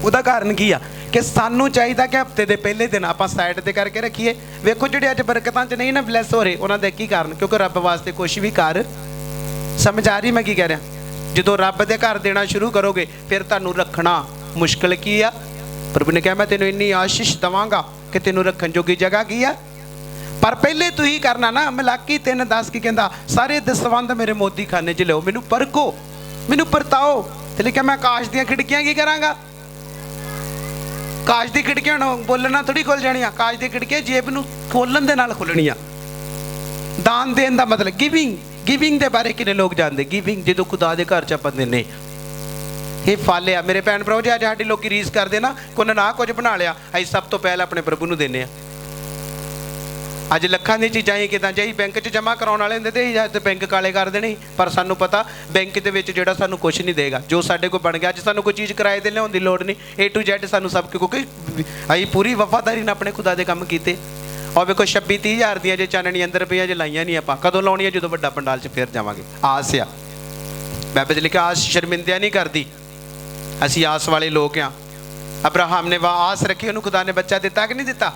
A: ਉਹਦਾ ਕਾਰਨ ਕੀ ਆ ਕਿ ਸਾਨੂੰ ਚਾਹੀਦਾ ਕਿ ਹਫਤੇ ਦੇ ਪਹਿਲੇ ਦਿਨ ਆਪਾਂ ਸਾਈਡ ਤੇ ਕਰਕੇ ਰੱਖੀਏ। ਵੇਖੋ ਜਿਹੜੇ ਅੱਜ ਬਰਕਤਾਂ 'ਚ ਨਹੀਂ ਨਾ ਬਲੈਸ ਹੋ ਰਹੇ, ਉਹਨਾਂ ਦਾ ਕੀ ਕਾਰਨ? ਕਿਉਂਕਿ ਰੱਬ ਵਾਸਤੇ ਕੁਛ ਵੀ ਕਰ। ਸਮਝ ਆ ਰਹੀ ਮੈਂ ਕੀ ਕਹਿ ਰਿਹਾ? ਜਦੋਂ ਰੱਬ ਦੇ ਘਰ ਦੇਣਾ ਸ਼ੁਰੂ ਕਰੋਗੇ ਫਿਰ ਤੁਹਾਨੂੰ ਰੱਖਣਾ ਮੁਸ਼ਕਿਲ ਕੀ ਆ? ਪ੍ਰਭੂ ਨੇ ਕਿਹਾ ਮੈਂ ਤੈਨੂੰ ਇੰਨੀ ਆਸ਼ੀਸ਼ ਦੇਵਾਂਗਾ ਕਿ ਤੈਨੂੰ ਰੱਖਣ ਜੋਗੀ ਜਗ੍ਹਾ ਕੀ ਆ। ਪਰ ਪਹਿਲੇ ਤੁਸੀਂ ਕਰਨਾ ਨਾ। ਮਲਾਕੀ 3:10 ਕੀ ਕਹਿੰਦਾ? ਸਾਰੇ ਦਸਵੰਧ ਮੇਰੇ ਮੋਦੀ ਖਾਨੇ 'ਚ ਲਿਓ, ਮੈਨੂੰ ਪਰਖੋ, ਮੈਨੂੰ ਪਰਤਾਓ। ਤੇ ਲਿਖਿਆ ਮੈਂ ਆਕਾਸ਼ ਦੀਆਂ ਖਿੜਕੀਆਂ ਕੀ ਕਰਾਂਗਾ? ਆਕਾਸ਼ ਦੀ ਖਿੜਕੀਆਂ ਨੂੰ ਬੋਲਣਾ ਥੋੜੀ ਖੁੱਲ ਜਾਣੀਆਂ। ਆਕਾਸ਼ ਦੀ ਖਿੜਕੀਆਂ ਜੇਬ ਨੂੰ ਖੋਲਣ ਦੇ ਨਾਲ ਖੁੱਲਣੀਆਂ। ਦਾਨ ਦੇਣ ਦਾ ਮਤਲਬ ਗਿਵਿੰਗ ਦੇ ਬਾਰੇ ਕਿੰਨੇ ਲੋਕ ਜਾਣਦੇ? ਗਿਵਿੰਗ ਜਦੋਂ ਖੁਦਾ ਦੇ ਘਰ 'ਚ ਆਪਾਂ ਦਿੰਦੇ, ਇਹ ਫਲ ਆ। ਮੇਰੇ ਭੈਣ ਭਰਾ ਜੀ ਅੱਜ ਸਾਡੀ ਲੋਕੀ ਰੀਸ ਕਰਦੇ ਨਾ, ਕੋਈ ਨਾ ਕੁਝ ਬਣਾ ਲਿਆ, ਅਸੀਂ ਸਭ ਤੋਂ ਪਹਿਲਾਂ ਆਪਣੇ ਪ੍ਰਭੂ ਨੂੰ ਦਿੰਦੇ ਆ। ਅੱਜ ਲੱਖਾਂ ਦੀਆਂ ਚੀਜ਼ਾਂ ਹੀ ਕਿਦਾਂ ਜਾਈ ਬੈਂਕ 'ਚ ਜਮ੍ਹਾਂ ਕਰਾਉਣ ਵਾਲੇ ਹੁੰਦੇ ਤੇ ਬੈਂਕ ਕਾਲੇ ਕਰ ਦੇਣੇ। ਪਰ ਸਾਨੂੰ ਪਤਾ ਬੈਂਕ ਦੇ ਵਿੱਚ ਜਿਹੜਾ ਸਾਨੂੰ ਕੁਛ ਨਹੀਂ ਦੇਗਾ, ਜੋ ਸਾਡੇ ਕੋਲ ਬਣ ਗਿਆ। ਅੱਜ ਸਾਨੂੰ ਕੋਈ ਚੀਜ਼ ਕਿਰਾਏ ਤੇ ਲਿਆਉਣ ਦੀ ਲੋੜ ਨਹੀਂ। A to Z ਸਾਨੂੰ ਸਭ, ਕਿਉਂਕਿ ਅਸੀਂ ਪੂਰੀ ਵਫਾਦਾਰੀ ਨਾਲ ਆਪਣੇ ਖੁਦਾ ਦੇ ਕੰਮ ਕੀਤੇ। ਔਰ ਵੇਖੋ 26-30 ਹਜ਼ਾਰ ਦੀਆਂ ਜੇ ਚਾਨਣੀ ਅੰਦਰ ਰੁਪਈਆ ਜੇ ਲਾਈਆਂ ਨਹੀਂ, ਆਪਾਂ ਕਦੋਂ ਲਾਉਣੀਆਂ? ਜਦੋਂ ਵੱਡਾ ਪੰਡਾਲ 'ਚ ਫਿਰ ਜਾਵਾਂਗੇ। ਆਸ ਆ, ਬਾਈਬਲ 'ਚ ਲਿਖਿਆ ਆਸ ਸ਼ਰਮਿੰਦਿਆ ਨਹੀਂ ਕਰਦੀ। ਅਸੀਂ ਆਸ ਵਾਲੇ ਲੋਕ ਆ। ਅਬਰਾਹਮ ਨੇ ਆਸ ਰੱਖੀ, ਉਹਨੂੰ ਖੁਦਾ ਨੇ ਬੱਚਾ ਦਿੱਤਾ ਕਿ ਨਹੀਂ ਦਿੱਤਾ?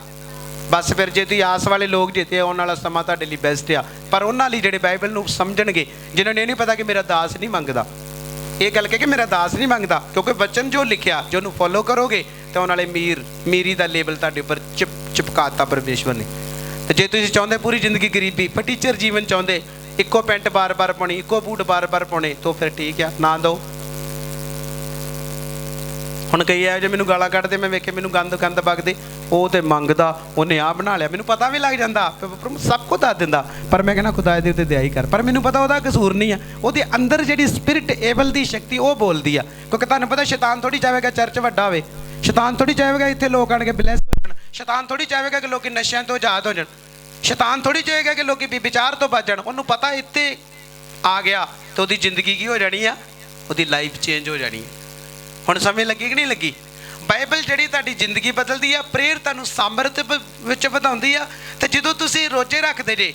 A: ਬਸ ਫਿਰ ਜੇ ਤੁਸੀਂ ਆਸ ਵਾਲੇ ਲੋਕ ਜੇ, ਤੇ ਆਉਣ ਵਾਲਾ ਸਮਾਂ ਤੁਹਾਡੇ ਲਈ ਬੈਸਟ ਆ। ਪਰ ਉਹਨਾਂ ਲਈ ਜਿਹੜੇ ਬਾਈਬਲ ਨੂੰ ਸਮਝਣਗੇ, ਜਿਨ੍ਹਾਂ ਨੂੰ ਇਹ ਨਹੀਂ ਪਤਾ ਕਿ ਮੇਰਾ ਦਾਸ ਨਹੀਂ ਮੰਗਦਾ, ਇਹ ਗੱਲ ਕਿ ਮੇਰਾ ਦਾਸ ਨਹੀਂ ਮੰਗਦਾ, ਕਿਉਂਕਿ ਵਚਨ ਜੋ ਲਿਖਿਆ, ਜੋ ਉਹਨੂੰ ਫੋਲੋ ਕਰੋਗੇ तो उन्होंने मीरी का लेबल तुहाडे उपर चिपकाता परमेश्वर ने। तो जे तुसीं चाहुंदे पूरी जिंदगी गरीबी पर टीचर जीवन चाहुंदे, इक्को पैंट बार बार पाउणी, इक्को बूट बार बार पाउणे, तो फिर ठीक है ना दो। हुण कई है जो मैनूं गालां कढदे, मैं वेखे मैनूं गंद गंद बगदे, वो तो मंगदा उन्हें आ बना लिया, मैनूं पता भी लग जाता, सब कुछ दस दिंदा, पर मैं कहना खुदा दे उत्ते दया कर, पर मैनूं पता वहदा कसूर नहीं है, वो अंदर जिहड़ी स्पिरिट एबल की शक्ति वो बोलती है। क्योंकि तुहानूं पता शैतान थोड़ी चाहेगा चर्च वड्डा होवे, शैतान थोड़ी चाहेगा इत्थे लोग आण के ब्लैस हो जाण, शैतान थोड़ी चाहेगा कि लोग नशिਆਂ तो आजाद हो जाण, शैतान थोड़ी चाहेगा कि लोग विचार तो बच जाण। उन्होंने पता इत्थे आ गया तो उसकी जिंदगी की हो जानी है, उसकी लाइफ चेंज हो जानी है। हुण समझ लगी कि नहीं लगी? बाइबल जिहड़ी तुहाडी जिंदगी बदलदी है, प्रेयर तुहानूं सामर्थ विच वधाउंदी आ। ते जदों तुसीं रोजे रखदे जे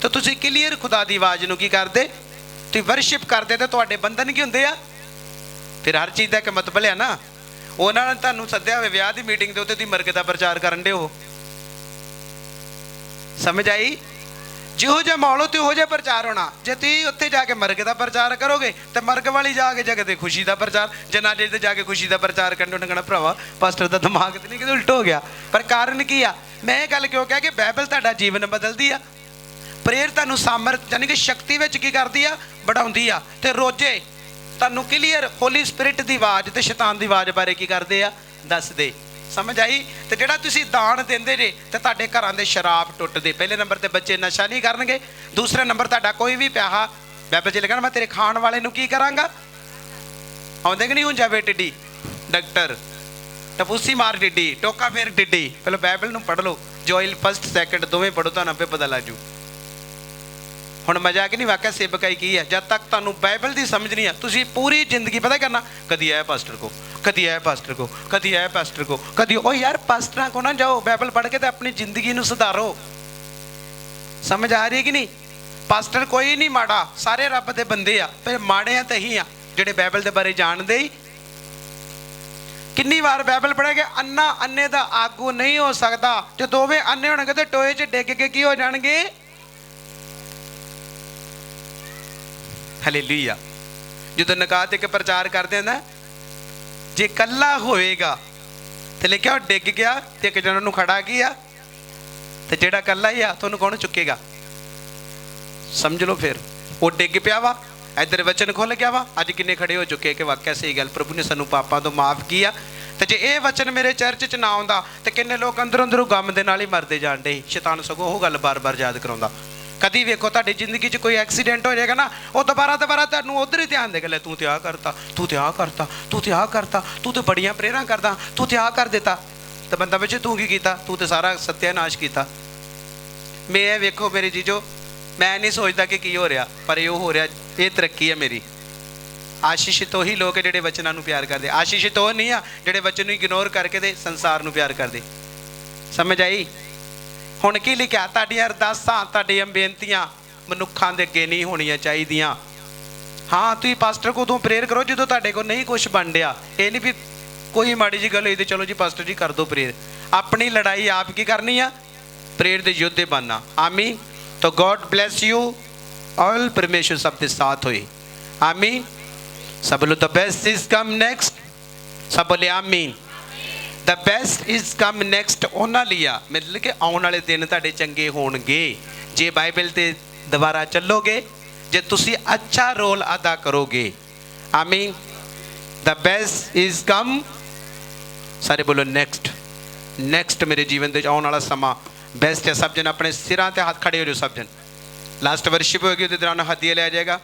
A: तो तुसीं क्लीयर खुदा दी आवाज़ नूं की करदे, तुसीं वर्शिप करदे, ते तुहाडे बंधन की हुंदे आ। फिर हर चीज़ दा इक मतलब है ना। उन्हां ने तुहानूं सद्दिया होवे विआह दी मीटिंग दे उत्ते तुसीं मरग दा प्रचार करन दे हो, समझ आई? जिहो जिहा माहौल हो तिहो जिहा प्रचार होना। जे तुसीं उत्थे जाके मरग का प्रचार करोगे तो मरग वाली जाके जगह ते खुशी का प्रचार, जनाजे ते जाके खुशी का प्रचार करने उन्हें कहना भरावा पास्टर का दिमाग तो नहीं कि उल्ट हो गया। पर कारण की आ, मैं ये गल क्यों कहा कि बाइबल तुहाडा जीवन बदलती आ, प्रेयर तुहानूं सामर्थ यानी कि शक्ति विच की करदी आ, बढ़ाउंदी आ। ते रोजे तुहानूं क्लीयर होली स्पिरिट की आवाज़ ते शैतान की आवाज़ बारे की करदे आ, दसदे। समझ आई? तो जिहड़ा तुसीं दान देंदे जे ते तुहाडे घरां दे शराब टुटदे। पहले नंबर ते बच्चे नशा नहीं करनगे, दूसरे नंबर तुहाडा कोई भी पैसा बाइबल च लिखा मैं तेरे खाण वाले नूं की करांगा, आउंदे कि नहीं हुण जावे टिड्डी डॉक्टर टपूसी मार टिड्डी टोका फेर टिड्डी। पहले बाइबल नूं पढ़ लो, जोइल फस्ट सैकेंड दोवें पढ़ो, तुहानूं आपे पता लग जू। हुण मजाक नहीं, वाकई सेवकाई की है। जब तक तुहानूं बाइबल की समझ नहीं है, तुसीं पूरी जिंदगी पता करना कदी आए पास्टर को, कदी आए पास्टर को, कदी आए पास्टर को, कदी ओ यार पास्टर को ना जाओ, बाइबल पढ़ के तो अपनी जिंदगी नूं सुधारो। समझ आ रही है कि नहीं? पास्टर कोई नहीं माड़ा, सारे रब दे बंदे आ, पर माड़े तो ही आ जिहड़े बाइबल के बारे जानते ही। कितनी बार बाइबल पढ़े गए, अन्ना अन्ने दा आगू नहीं हो सकता, जो दोवें अन्ने होणगे तो टोए च डिग के की हो जाणगे। हालेलुया। जो नकात एक प्रचार करते हैं ना, जे कला होएगा तो लिखा डिग गया तो एक जन खड़ा किया, तो जेड़ा कला ही आ तो उन्होंने कौन चुकेगा? समझ लो फिर वो डिग पिया वा, इधर वचन खुल गया वा, अज किन्ने खड़े हो चुके कि वाकई सही गल प्रभु ने सानू पापां तो माफ किया। तो जे ये वचन मेरे चर्च च ना आउंदा तो किन्ने लोग अंदरों अंदरों गम दे नाल ही मरदे जाण डे। शैतान सगों वो गल बार बार याद कराउंदा। कदी वेखो तुहाडी जिंदगी च कोई एक्सीडेंट हो जाएगा ना, वो दोबारा तुहानूं उधर ही ध्यान देगा, तू तो आ करता, तू तो आ करता, तू तो आ करता, तू तो बड़ियां प्रेयरां करदा, तू तो आ कर देता। तो बंदा बच्चे तू की कीता? तू तो सारा सत्यानाश किया। मैं वेखो मेरी जीजो, मैं नहीं सोचता कि की हो रहा, पर यो हो रहा, ये तरक्की है मेरी। आशीषित ही लोग जिहड़े वचनां नूं प्यार करदे, आशीषित वो नहीं आ जिहड़े वचन नूं इग्नोर करके ते संसार नूं प्यार करदे। समझ आई? हुण की लिखिआ, तुहाडीआं अरदासां तुहाडीआं बेनतियां मनुखां दे अगे नहीं होणीआं चाहीदियां। हाँ तुसीं पास्टर को उदों प्रेयर करो जदों तुहाडे कोल नहीं कुछ बन रहा। ये नहीं भी कोई माड़ी जी गल होई तो चलो जी पास्टर जी कर दो प्रेयर। अपनी लड़ाई आप की करनी आ, प्रेयर दे योद्धे बनना। आमीन। तो गॉड ब्लेस यू ऑल, परमेश्वर सब दे साथ होए। आमीन। सब बोलो the best is come next, सब बोले आमीन। The best is come next उन्हां लिया, मतलब कि आने वाले दिन तुहाडे चंगे होणगे जे बाइबल ते दोबारा चलोगे, जे तुसी अच्छा रोल अदा करोगे। आमीन। द बेस्ट इज कम, सारे बोलो नेक्स्ट। नेक्स्ट मेरे जीवन के आने वाला समा बेस्ट है। सब जन अपने सिरां ते हाथ खड़े हो जाओ। सब जन लास्ट वर्शिप होगी उसके दौरान हदिया लिया जाएगा।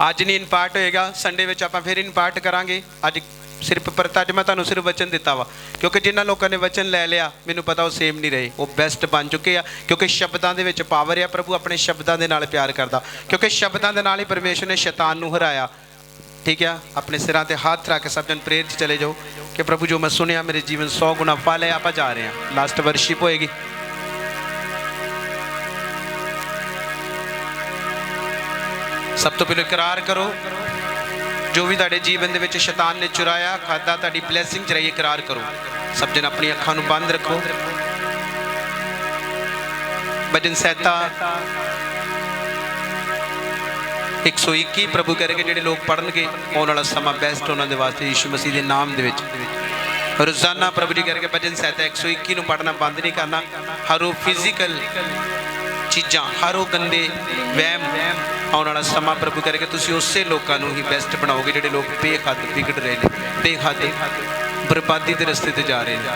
A: अज नहीं इनपार्ट होएगा, संडे में आप फिर इनपार्ट करांगे। अज सिर्फ परता अज मैं तुहानूं सिर्फ वचन दिता वा, क्योंकि जिन्होंने लोगों ने वचन ले लिया मैनूं पता वो सेम नहीं रहे, वो बेस्ट बन चुके हैं। क्योंकि शब्दों के विच पावर है, प्रभु अपने शब्दों के नाल प्यार करता, क्योंकि शब्दों के नाल ही परमेश्वर ने शैतान नूं हराया। ठीक है, अपने सिरां ते हाथ रख के सब जन प्रेयर च चले जाओ कि प्रभु जो मैं सुनिया मेरे जीवन 100 गुना फल है। आप जा रहे हैं, लास्ट वर्शिप होएगी। सब तो पहले इकरार करो, जो भी तुहाडे जीवन दे विच शैतान ने चुराया खादा तुहाडी ब्लैसिंग च रही, इकरार करो। सब जन अपनी अखां नूं बंद रखो। भजन सहता 121 प्रभु करके ਜਿਹੜੇ ਲੋਕ ਪੜਨਗੇ ਆਉਣ ਵਾਲਾ ਸਮਾਂ ਬੈਸਟ ਉਹਨਾਂ ਦੇ ਵਾਸਤੇ ਯੀਸ਼ੂ ਮਸੀਹ ਦੇ ਨਾਮ ਦੇ ਵਿੱਚ ਰੋਜ਼ਾਨਾ ਪ੍ਰਭੂ ਜੀ ਕਰਕੇ ਭਜਨ ਸਾਹਿਤਾ 121 ਨੂੰ ਪੜਨਾ ਬੰਦ ਨਹੀਂ ਕਰਨਾ। ਹਰ ਉਹ ਫਿਜ਼ੀਕਲ ਚੀਜ਼ਾਂ, ਹਰ ਉਹ ਗੰਦੇ ਵਹਿਮ ਆਉਣ ਵਾਲਾ ਸਮਾਂ ਪ੍ਰਭੂ ਕਰਕੇ ਤੁਸੀਂ ਉਸੇ ਲੋਕਾਂ ਨੂੰ ਹੀ ਬੈਸਟ ਬਣਾਓਗੇ ਜਿਹੜੇ ਲੋਕ ਬੇਹੱਦ ਵਿਗੜ ਰਹੇ ਨੇ, ਬੇਹੱਦ ਬਰਬਾਦੀ ਦੇ ਰਸਤੇ ਤੇ ਜਾ ਰਹੇ ਨੇ।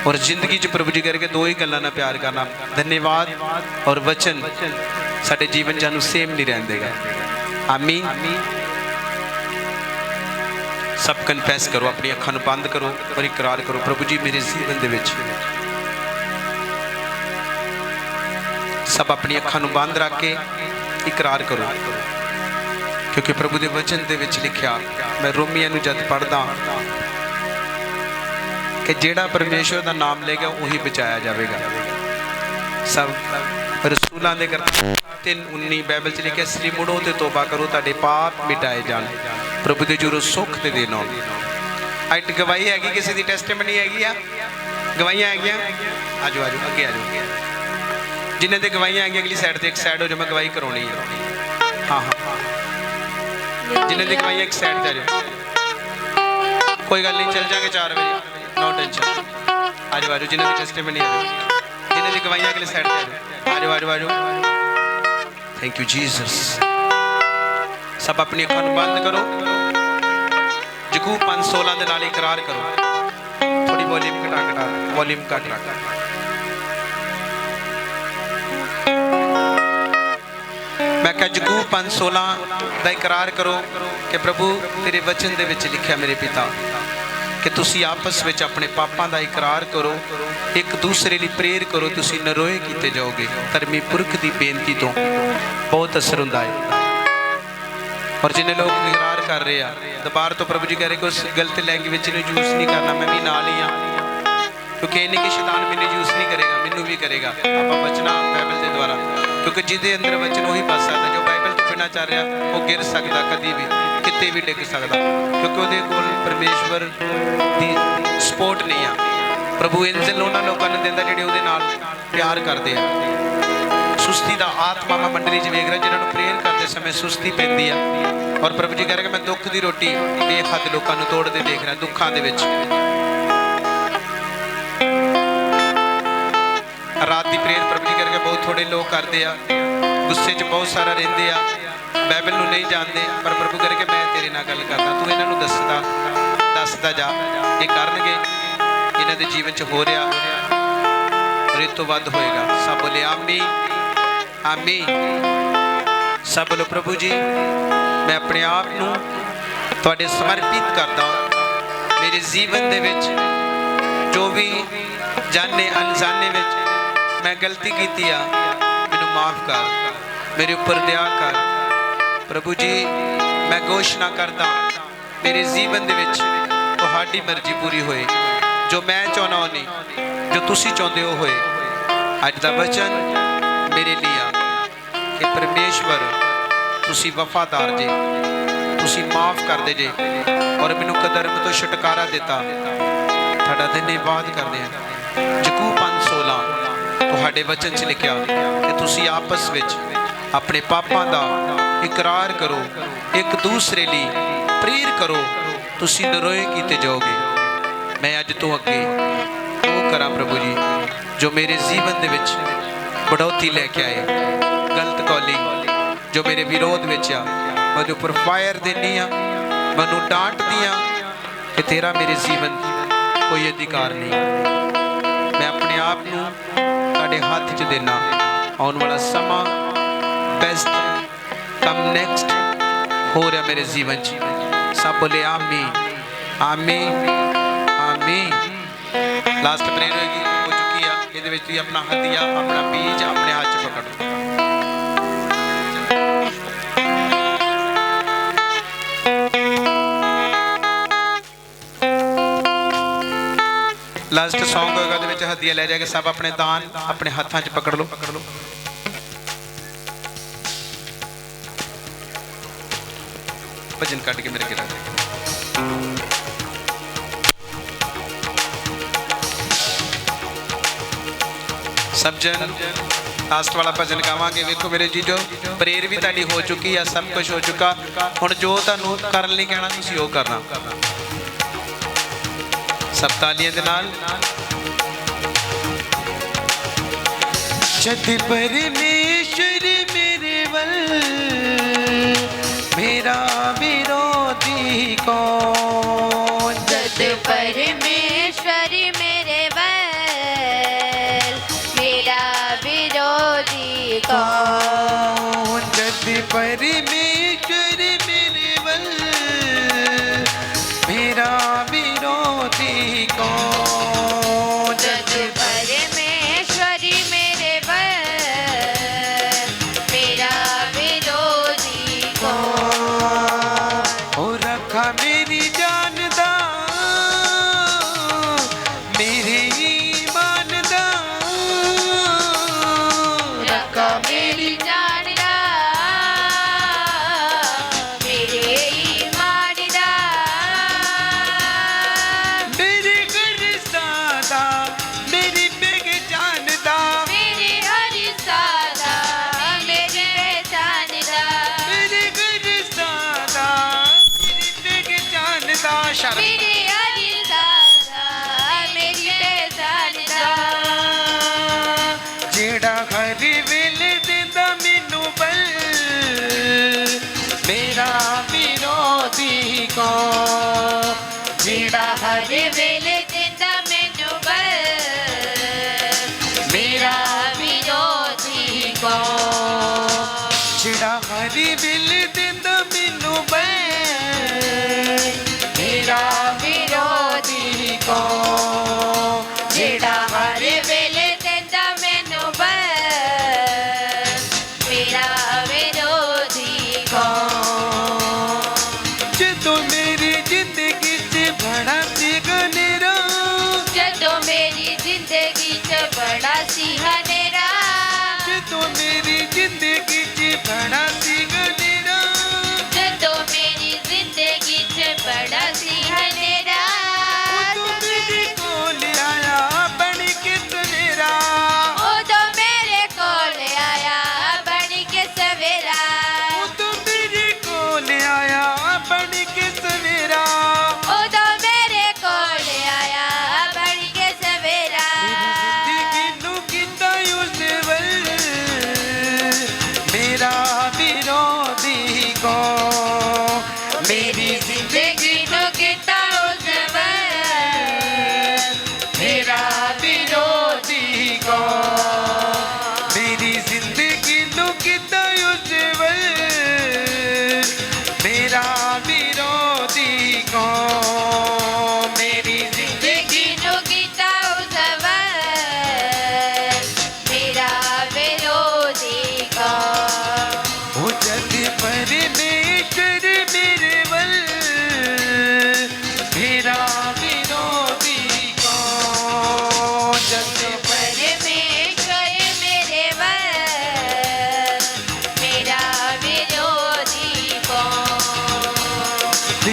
A: और जिंदगी च प्रभु जी करके दो ही गल्लां नाल प्यार करना, धन्यवाद और वचन साडे जीवन च सेम नहीं रहन देगा। आमीन। सब कन्फेस करो, अपनी अखां नूं बंद करो और इकरार करो, प्रभु जी मेरे जीवन दे विच। सब अपनी अखां नूं बंद रख के इकरार करो, क्योंकि प्रभु दे वचन दे विच लिखिया, मैं रोमियां नूं जद पढ़दा कि जेड़ा परमेश्वर का नाम लेगा वही बचाया जाएगा। सब रसूलों के 3:19 बाइबल च लिखा, इसलिए मुड़ो तो तौबा करो ताड़े पाप मिटाए जान, प्रभु के जुरो सुख ते देन आउण। अज गवाही हैगी, किसी की टेस्टिमनी हैगी आ, गवाहियां हैगियां, आजो आजो अगे आजो, जिन्हें ते गवाहियां हैगियां अगली साइड से एक साइड हो जाओ, मैं गवाही कराउणी है। हाँ हाँ जिन्हें दी गवाहियां एक साइड से आ जाओ, कोई गल नहीं, चल जाएंगे 4 बजे, नो टेंशन। आज आजो जिन्हें भी टेस्टिमनी आ जाओ, जिन्हें दी गवाहियां अगले साइड से आ जाओ, आजो आजो। Thank you Jesus. सब अपनी अखां नूं बंद करो, यकूब 5:16 दे नाल इकरार करो। थोड़ी वॉल्यूम घटा वॉल्यूम घट रख। मैं कहा यकूब 5:16 दा इकरार करो कि प्रभु तेरे वचन दे विच लिखिया मेरे पिता कि तुसी आपस विच अपने पापां दा इकरार करो, एक दूसरे लिए प्रेयर करो, तुसी नरोए कीते जाओगे। धर्मी पुरख दी बेनती तो बहुत असर हुंदा है। और जिन्हें लोग इकरार कर रहे हैं दोबारा तो प्रभु जी कह रहे कि उस गलत लैंग्वेज में यूज नहीं करना, मैं भी नाल ही हाँ, क्योंकि इन्हें कि शैतान मैंने यूज नहीं करेगा, मैनू भी करेगा। आप बचना बाइबल के द्वारा, क्योंकि जिदे अंदर वचन वही बच सकता, जो बाइबल तो बिना चल रहा वो गिर सकता, कभी भी किते भी डिग सकता, क्योंकि वो कोल परमेश्वर की सपोर्ट नहीं आ। प्रभु इंजल उन्होंने लोगों ने देता जिहड़े उहदे नाल प्यार करते हैं। सुस्ती का आत्मा मैं मंडली च वेख रहा, जिन्होंने प्रेयर करते समय सुस्ती पैंदी आ। और प्रभु जी कह रहे कि मैं दुख की रोटी बेहद लोगों को तोड़ते देख रहा, दुखों के विच। रात की प्रेयर प्रभु जी करके बहुत थोड़े लोग करते हैं, गुस्से च बहुत सारा रहिंदे आ, बाइबल नूं नहीं जानते, पर प्रभु करके मैं तेरे नाल गल करदा, तू इन्हां नूं दसदा जा, ये करनगे, इन्हां दे जीवन च हो रहा और इस तो वध होएगा। सब बोले आमीन आमीन। सब बोलो प्रभु जी मैं अपने आप नूं तुहाडे समर्पित करदा, मेरे जीवन दे विच जो भी जाने अनजाने विच मैं गलती की मैनू माफ कर, मेरे ऊपर दया कर। प्रभु जी मैं घोषणा करदा मेरे जीवन दे विच तुहाडी मर्जी पूरी होए, जो मैं चाहना हो नहीं, जो तुसी चाहते हो होए। अज दा वचन मेरे लिए कि परमेश्वर तुसी वफादार जे, तुसी माफ कर दे जे और मैनू कदरम तो छुटकारा दिता, तुहाडा धन्यवाद करदे हैं। यकूब 5:16 तुहाडे वचन च लिखिया कि तुसी आपस विच अपने पापां दा इकरार करो, एक दूसरे लिए प्रेयर करो, तुसी नरोए कीते जाओगे। मैं अज तो अगे वो करा प्रभु जी जो मेरे जीवन दे विच बढ़ोतरी लेके आए, गलत कॉलिंग जो मेरे विरोध विच आ, मैं उपर फायर देनी आ, मैनू डांटदी आ कि तेरा मेरे जीवन कोई अधिकार नहीं। मैं अपने आप नूं तुहाडे हाथ च देना, आने वाला समा बेस्ट कम नेक्स्ट हो रहा मेरे जीवन च। सब बोले आमीन आमीन आमीन। लास्ट प्रेयर होगी हो चुकी है, ये अपना हथिया अपना बीज अपने हाथ च पकड़ो। लास्ट सॉन्ग होगा, हदिया ले जाके सब अपने दान अपने हाथों च पकड़ लो। भजन कट के मेरे गिरा सब जन लास्ट वाला भजन गावांगे। वेखो मेरे जीजो प्रेयर भी तुहाडी हो चुकी है, सब कुछ हो चुका, हुण जो तुहानूं करन लई कहना तुसीं ओह करना। सब तालियां दे नाल। जद परमेश्वर मेरे वल मेरा विरोधी कौन।
B: जद परमेश्वर मेरे वल मेरा विरोधी कौन।
A: जद परमेश्वर मेरे वल मेरा विरोधी कौन।
B: जद परमेश्वर मेरे वल मेरा विरोधी कौन।
A: ओ रखा मेरी जान दा मेरे ईमान दा।
B: रखा मेरी जान दा मेरे ईमान दा।
A: मेरी गुरस्तां दा मेरी पहचान दा।
B: मेरी हर सादा मेरी पहचान दा।
A: मेरी गुरस्तां दा मेरी पहचान दा। शर्म
B: मेरी हर सादा मेरी पहचान दा।
A: जेड़ा हर वेले दिंदा मैनू बल मेरा विरोधी कौन। जेड़ा
B: हर वेले दिंदा मैनू बल मेरा विरोधी कौन।
A: जेड़ा हर वेले दिंदा मैनू बल मेरा विरोधी कौन।
B: जेड़ा हर वेले दिंदा मैनू बल मेरा विरोधी कौन।
A: जदों मेरी जिंदगी च बड़ा सी गनेरा।
B: जदों मेरी जिंदगी च बड़ा सी हनेरा।
A: जदों मेरी जिंदगी च बड़ा सी गनेरा।
B: जदों मेरी जिंदगी च बड़ा सी हनेरा।
A: तू मेरे कोल आया बन के सवेरा।
B: उदों मेरे कोल आया बन के सवेरा।
A: तू मेरे कोल आया बन के सवेरा।
B: उदों मेरे कोल आया बन के सवेरा।
A: जिंदगी नू कीता उस वल मेरा विरोधी कौन। मेरी
B: जिंदगी नू कीता उस वल
A: मेरा विरोधी कौन। मेरी जिंदगी नू कीता उस वल मेरा विरोधी कौन। मेरी जिंदगी
B: जिंदगी नू कीता उस वल मेरा विरोधी कौन।
A: ओ जद परमेश्वर मेरे वल मेरा विरोधी कौन। जद
B: परमेश्वर मेरे वल मेरा विरोधी कौन।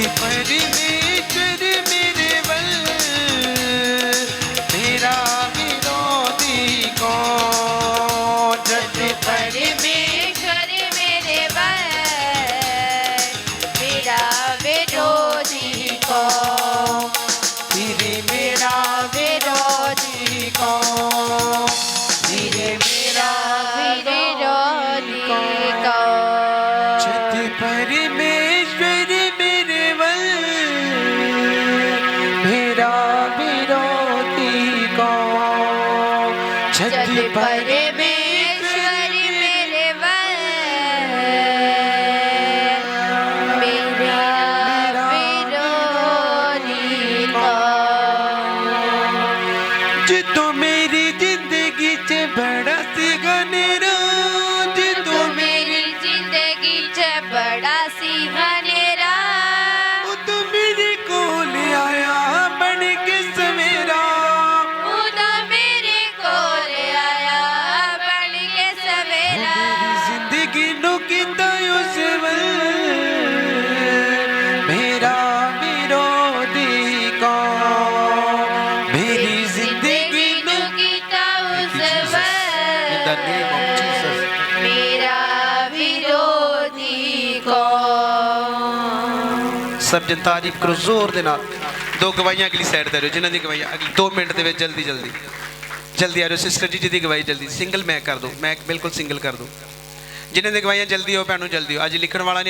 A: परमेश्वर मेरे वल मेरा विरोधी कौन। जद
B: परमेश्वर मेरे वल मेरा विरोधी कौन।
A: तेरे मेरा विरोधी कौन। तेरे मेरा
B: विरोधी कौन।
A: जद परमेश्वर मेरे वल मेरा विरोधी कौन।
B: जद परमेश्वर मेरे वल मेरा विरोधी कौन।
A: जदों मेरी जिंदगी च बड़ा सी गनेरा। जदों
B: मेरी जिंदगी च बड़ा सी हनेरा।
A: तू मेरे कोल आया बन के सवेरा।
B: उदों मेरे कोल आया बन के सवेरा।
A: मेरी जिंदगी नू कीता उस वल मेरा विरोधी कौन। मेरी जिंदगी नू
B: कीता उस वल
A: ਸਾਹਿਬ ਜਨ ਤਾਰੀਫ ਕਰੋ ਜ਼ੋਰ ਦੇ ਨਾਲ। ਦੋ ਗਵਾਈਆਂ ਅਗਲੀ ਸਾਈਡ ਤੇ ਆ ਜਾਓ, ਜਿਨ੍ਹਾਂ ਦੀ ਗਵਾਈਆਂ ਅਗਲੀ 2 ਮਿੰਟ ਦੇ ਵਿੱਚ ਜਲਦੀ ਜਲਦੀ ਜਲਦੀ ਆ ਜਾਓ। ਸਿਸਟਰ ਜੀ ਜਿਹਦੀ ਗਵਾਈ ਜਲਦੀ ਸਿੰਗਲ ਮੈਂ ਕਰ ਦੋ, ਮੈਂ ਬਿਲਕੁਲ ਸਿੰਗਲ ਕਰ ਦੋ। ਜਿਨ੍ਹਾਂ ਦੀ ਗਵਾਈਆਂ ਜਲਦੀ ਹੋ ਭੈਣੋ ਜਲਦੀ ਹੋ। ਅੱਜ ਲਿਖਣ ਵਾਲਾ